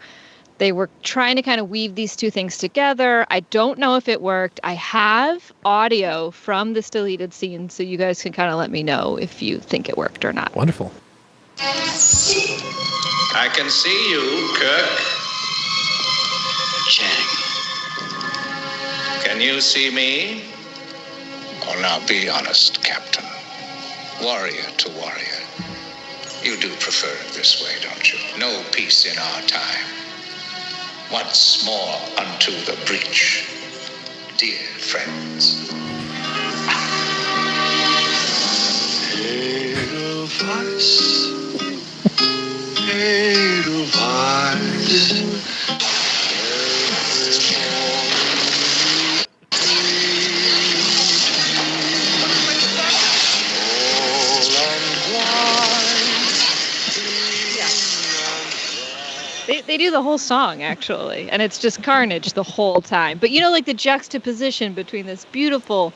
they were trying to kind of weave these two things together. I don't know if it worked. I have audio from this deleted scene, so you guys can kind of let me know if you think it worked or not. Wonderful. I can see you, Kirk. Chang. Can you see me? Oh, now be honest, Captain. Warrior to warrior. You do prefer it this way, don't you? No peace in our time. Once more unto the breach, dear friends. Edelweiss, Edelweiss. They do the whole song, actually, and it's just carnage the whole time. But, like the juxtaposition between this beautiful,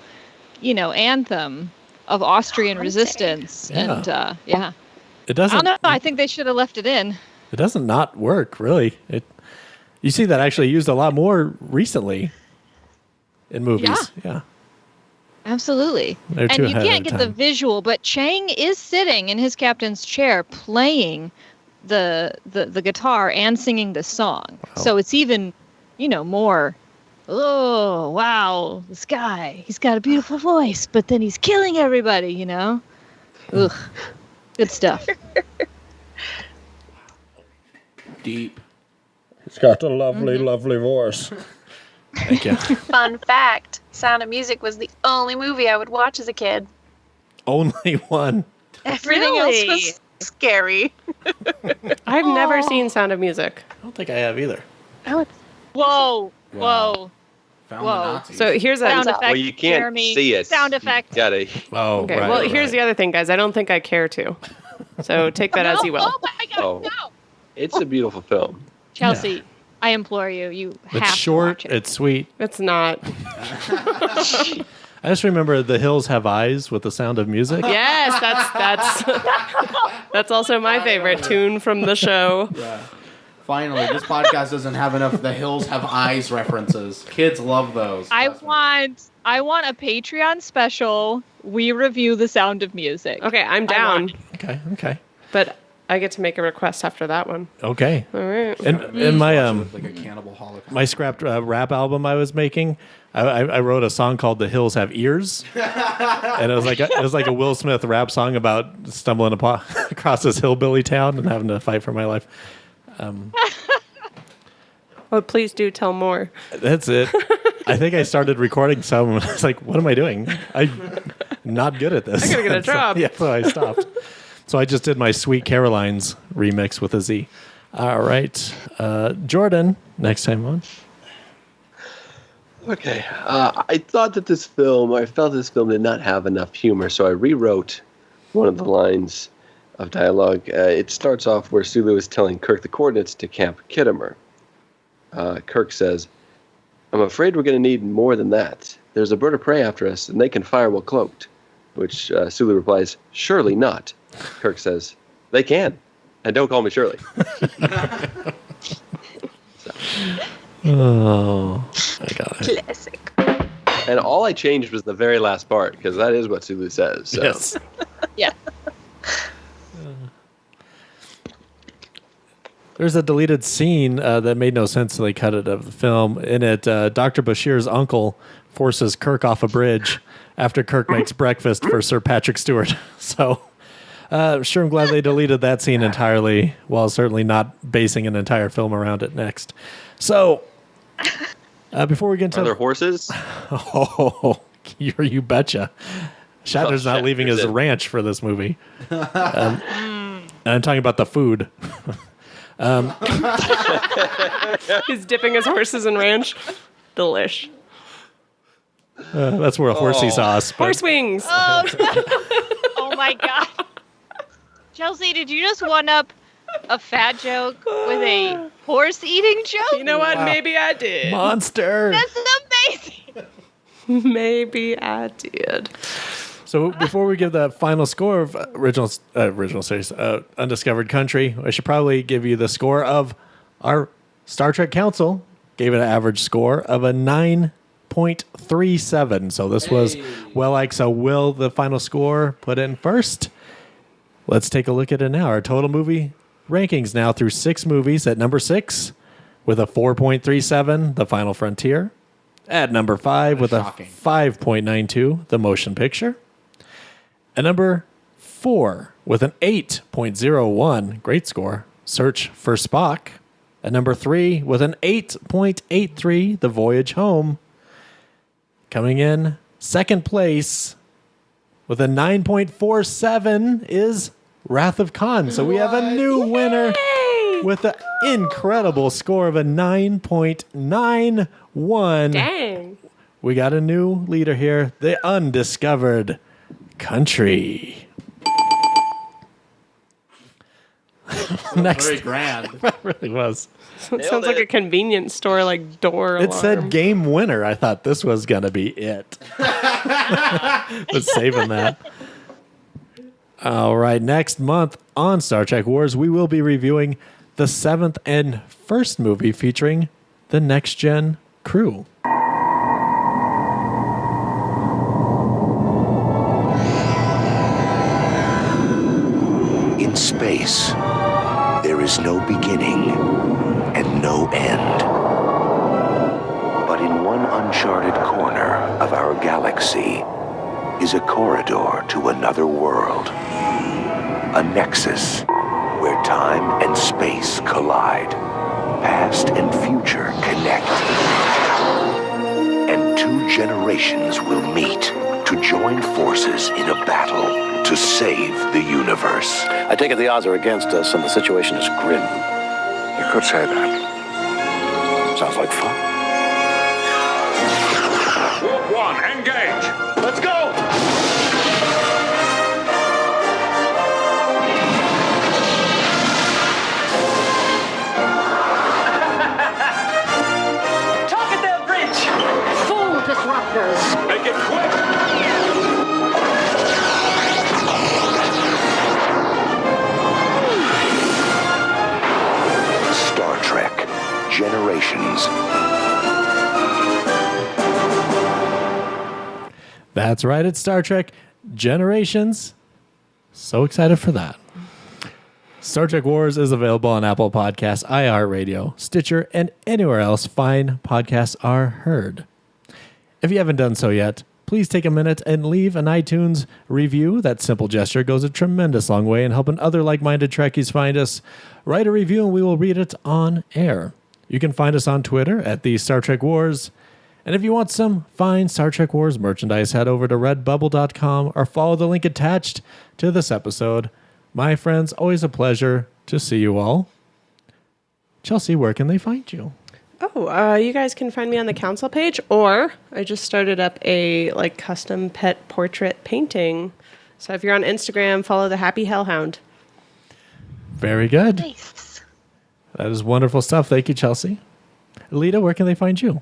anthem of Austrian resistance and, It doesn't. I don't know. I think they should have left it in. It doesn't not work, really. You see that actually used a lot more recently in movies. Yeah. Absolutely. They're And too you ahead of can't get the time. visual, but Chang is sitting in his captain's chair playing the guitar and singing the song. Wow. So it's even, more, oh, wow, this guy, he's got a beautiful voice, but then he's killing everybody, Ugh. Good stuff. Deep. He's got a lovely, lovely voice. Thank you. Fun fact, Sound of Music was the only movie I would watch as a kid. Only one. Everything else was scary. I've never seen Sound of Music. I don't think I have either. Whoa. Wow. Found the Whoa. Nazis. So here's a Sound effect. Well, you can't Jeremy. see it. Sound effect. You gotta. Oh, Okay, right. well, right. here's the other thing, guys. I don't think I care to. So take that as you will. Oh my God, Oh. no. It's a beautiful film. Chelsea, I implore you, you have It's to short. watch it. It's sweet. It's not. I just remember The Hills Have Eyes with The Sound of Music. Yes, that's also my favorite tune from the show. Yeah. Finally, this podcast doesn't have enough The Hills Have Eyes references. Kids love those. I want a Patreon special. We review The Sound of Music. Okay, I'm down. Okay. But I get to make a request after that one. Okay. All right. And in my like a cannibal holocaust. my scrapped rap album I was making, I wrote a song called "The Hills Have Ears," and it was like a Will Smith rap song about stumbling across this hillbilly town and having to fight for my life. Oh, please do tell more. That's it. I think I started recording some. And I was like, "What am I doing? I'm not good at this." I gotta get a job. So I stopped. So I just did my Sweet Caroline's remix with a Z. All right, Jordan. Next time on. Okay. I felt that this film did not have enough humor, so I rewrote one of the lines of dialogue. It starts off where Sulu is telling Kirk the coordinates to Camp Kittimer. Kirk says, "I'm afraid we're going to need more than that. There's a bird of prey after us, and they can fire while cloaked." Which Sulu replies, "Surely not." Kirk says, "They can. And don't call me Shirley." Oh, I got it. Classic. And all I changed was the very last part, because that is what Sulu says. So. Yes. Yeah. There's a deleted scene that made no sense, so they cut it of the film. In it, Dr. Bashir's uncle forces Kirk off a bridge after Kirk makes breakfast for Sir Patrick Stewart. So, sure, I'm glad they deleted that scene entirely, while certainly not basing an entire film around it next. So, before we get into... Are there horses? Oh, you betcha. Shatner's not leaving his ranch for this movie. And I'm talking about the food. He's dipping his horses in ranch. Delish. That's where a horsey sauce. Horse wings. Oh my god. Chelsea, did you just one up a fat joke with a horse eating joke? You know what? Wow. Maybe I did. Monster. That's amazing. Maybe I did. So before we give the final score of original series, Undiscovered Country, I should probably give you the score of our Star Trek Council. Gave it an average score of a 9.37. So this was well-liked. So will the final score put in first? Let's take a look at it now. Our total movie rankings now through 6 movies. At number 6 with a 4.37, The Final Frontier. At number 5 with shocking. A 5.92, The Motion Picture. At number 4 with an 8.01, great score, Search for Spock. At number 3 with an 8.83, The Voyage Home. Coming in second place with a 9.47 is Wrath of Khan. So we have a new winner with an incredible score of a 9.91. Dang. We got a new leader here, the Undiscovered Country. Next, very grand. That really was. Sounds like a convenience store, like door It alarm. said game winner. I thought this was gonna be it. But saving that. All right, next month on Star Trek Wars, we will be reviewing the 7th and first movie featuring the Next Gen crew. In space, there is no beginning and no end. But in one uncharted corner of our galaxy is a corridor to another world. A nexus where time and space collide. Past and future connect. And 2 generations will meet to join forces in a battle to save the universe. I take it the odds are against us and the situation is grim. You could say that. Sounds like fun. Group 1, engage. Let's go. Target their bridge. Full disruptors. Make it quick. Star Trek Generations. That's right, it's Star Trek Generations. So excited for that. Star Trek Wars is available on Apple Podcasts, iHeartRadio, Stitcher, and anywhere else fine podcasts are heard. If you haven't done so yet, please take a minute and leave an iTunes review. That simple gesture goes a tremendous long way in helping other like-minded Trekkies find us. Write a review and we will read it on air. You can find us on Twitter at the Star Trek Wars. And if you want some fine Star Trek Wars merchandise, head over to redbubble.com or follow the link attached to this episode. My friends, always a pleasure to see you all. Chelsea, where can they find you? Oh, you guys can find me on the council page, or I just started up a custom pet portrait painting. So if you're on Instagram, follow the Happy Hellhound. Very good. Nice. That is wonderful stuff. Thank you, Chelsea. Leta, where can they find you?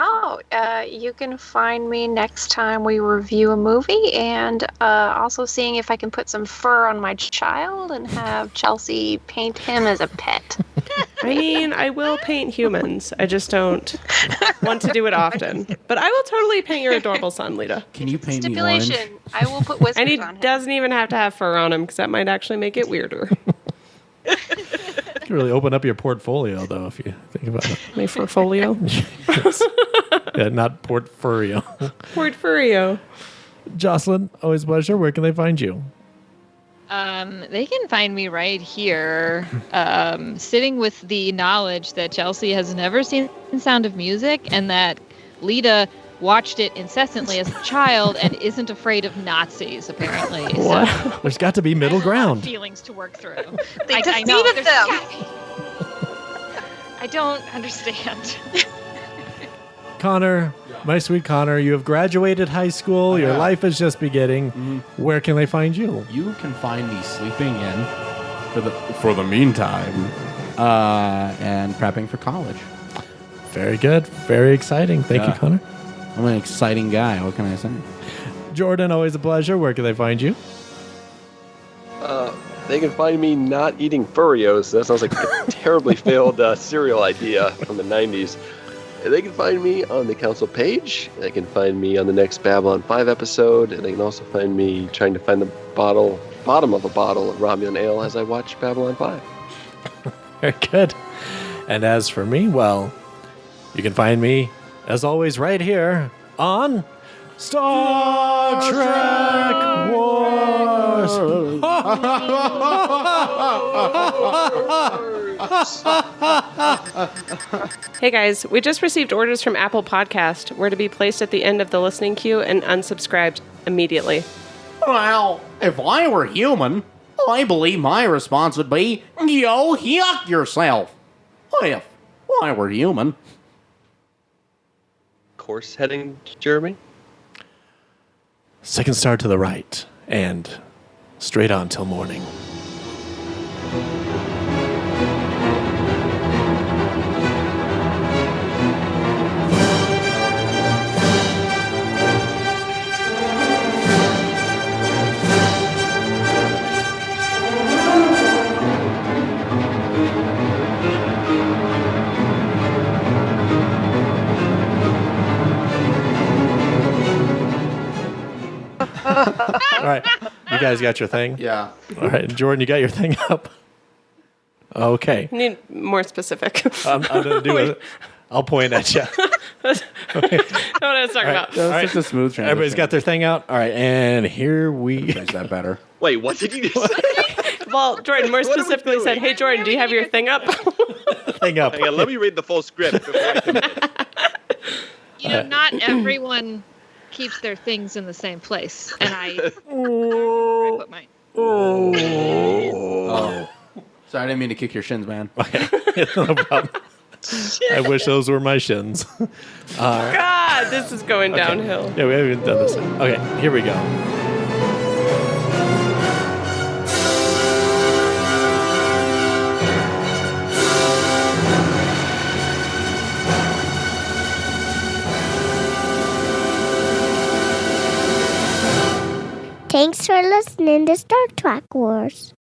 Oh, you can find me next time we review a movie, and also seeing if I can put some fur on my child and have Chelsea paint him as a pet. I mean, I will paint humans. I just don't want to do it often. But I will totally paint your adorable son, Leta. Can you paint me orange? Stipulation, I will put whiskers And he on him. doesn't even have to have fur on him, because that might actually make it weirder. could really open up your portfolio, though, if you think about it. My portfolio? Yes. Yeah, not portfolio. Portfolio. Jocelyn, always a pleasure. Where can they find you? They can find me right here, sitting with the knowledge that Chelsea has never seen Sound of Music and that Leta watched it incessantly as a child and isn't afraid of Nazis, apparently. So There's got to be middle ground. feelings to work through. They I know, defeated there's them. I don't understand. Connor, my sweet Connor, you have graduated high school. Your life is just beginning. Where can they find you? You can find me sleeping in for the meantime and prepping for college. Very good. Very exciting. Thank you, Connor. I'm an exciting guy. What can I say? Jordan, always a pleasure. Where can they find you? They can find me not eating Furios. That sounds like a terribly failed cereal idea from the 90s. They can find me on the council page. They can find me on the next Babylon 5 episode. And they can also find me trying to find the bottom of a bottle of Romulan ale as I watch Babylon 5. Very good. And as for me, well, you can find me, as always, right here on Star Trek Wars. Hey guys, we just received orders from Apple Podcast. We're to be placed at the end of the listening queue and unsubscribed immediately. Well, if I were human, I believe my response would be, yo, yuck yourself. If I were human. Course heading, Jeremy? Second star to the right, and straight on till morning. All right. You guys got your thing? Yeah. All right. Jordan, you got your thing up? Okay. Need more specific. I'm going to do it. I'll point at you. That's what I was talking about. That was such a smooth transition. Everybody's got their thing out? All right. And here we... Is that better? Wait, what did you just say? Well, Jordan more specifically said, hey, Jordan, do you have your thing up? Thing up. Hang on, let me read the full script before I commit. You know, not everyone keeps their things in the same place, and I put mine. Oh. Sorry, I didn't mean to kick your shins, man. Okay. No problem. I wish those were my shins. God, this is going downhill. Yeah, we haven't even done this. Okay, here we go. Thanks for listening to Star Trek Wars.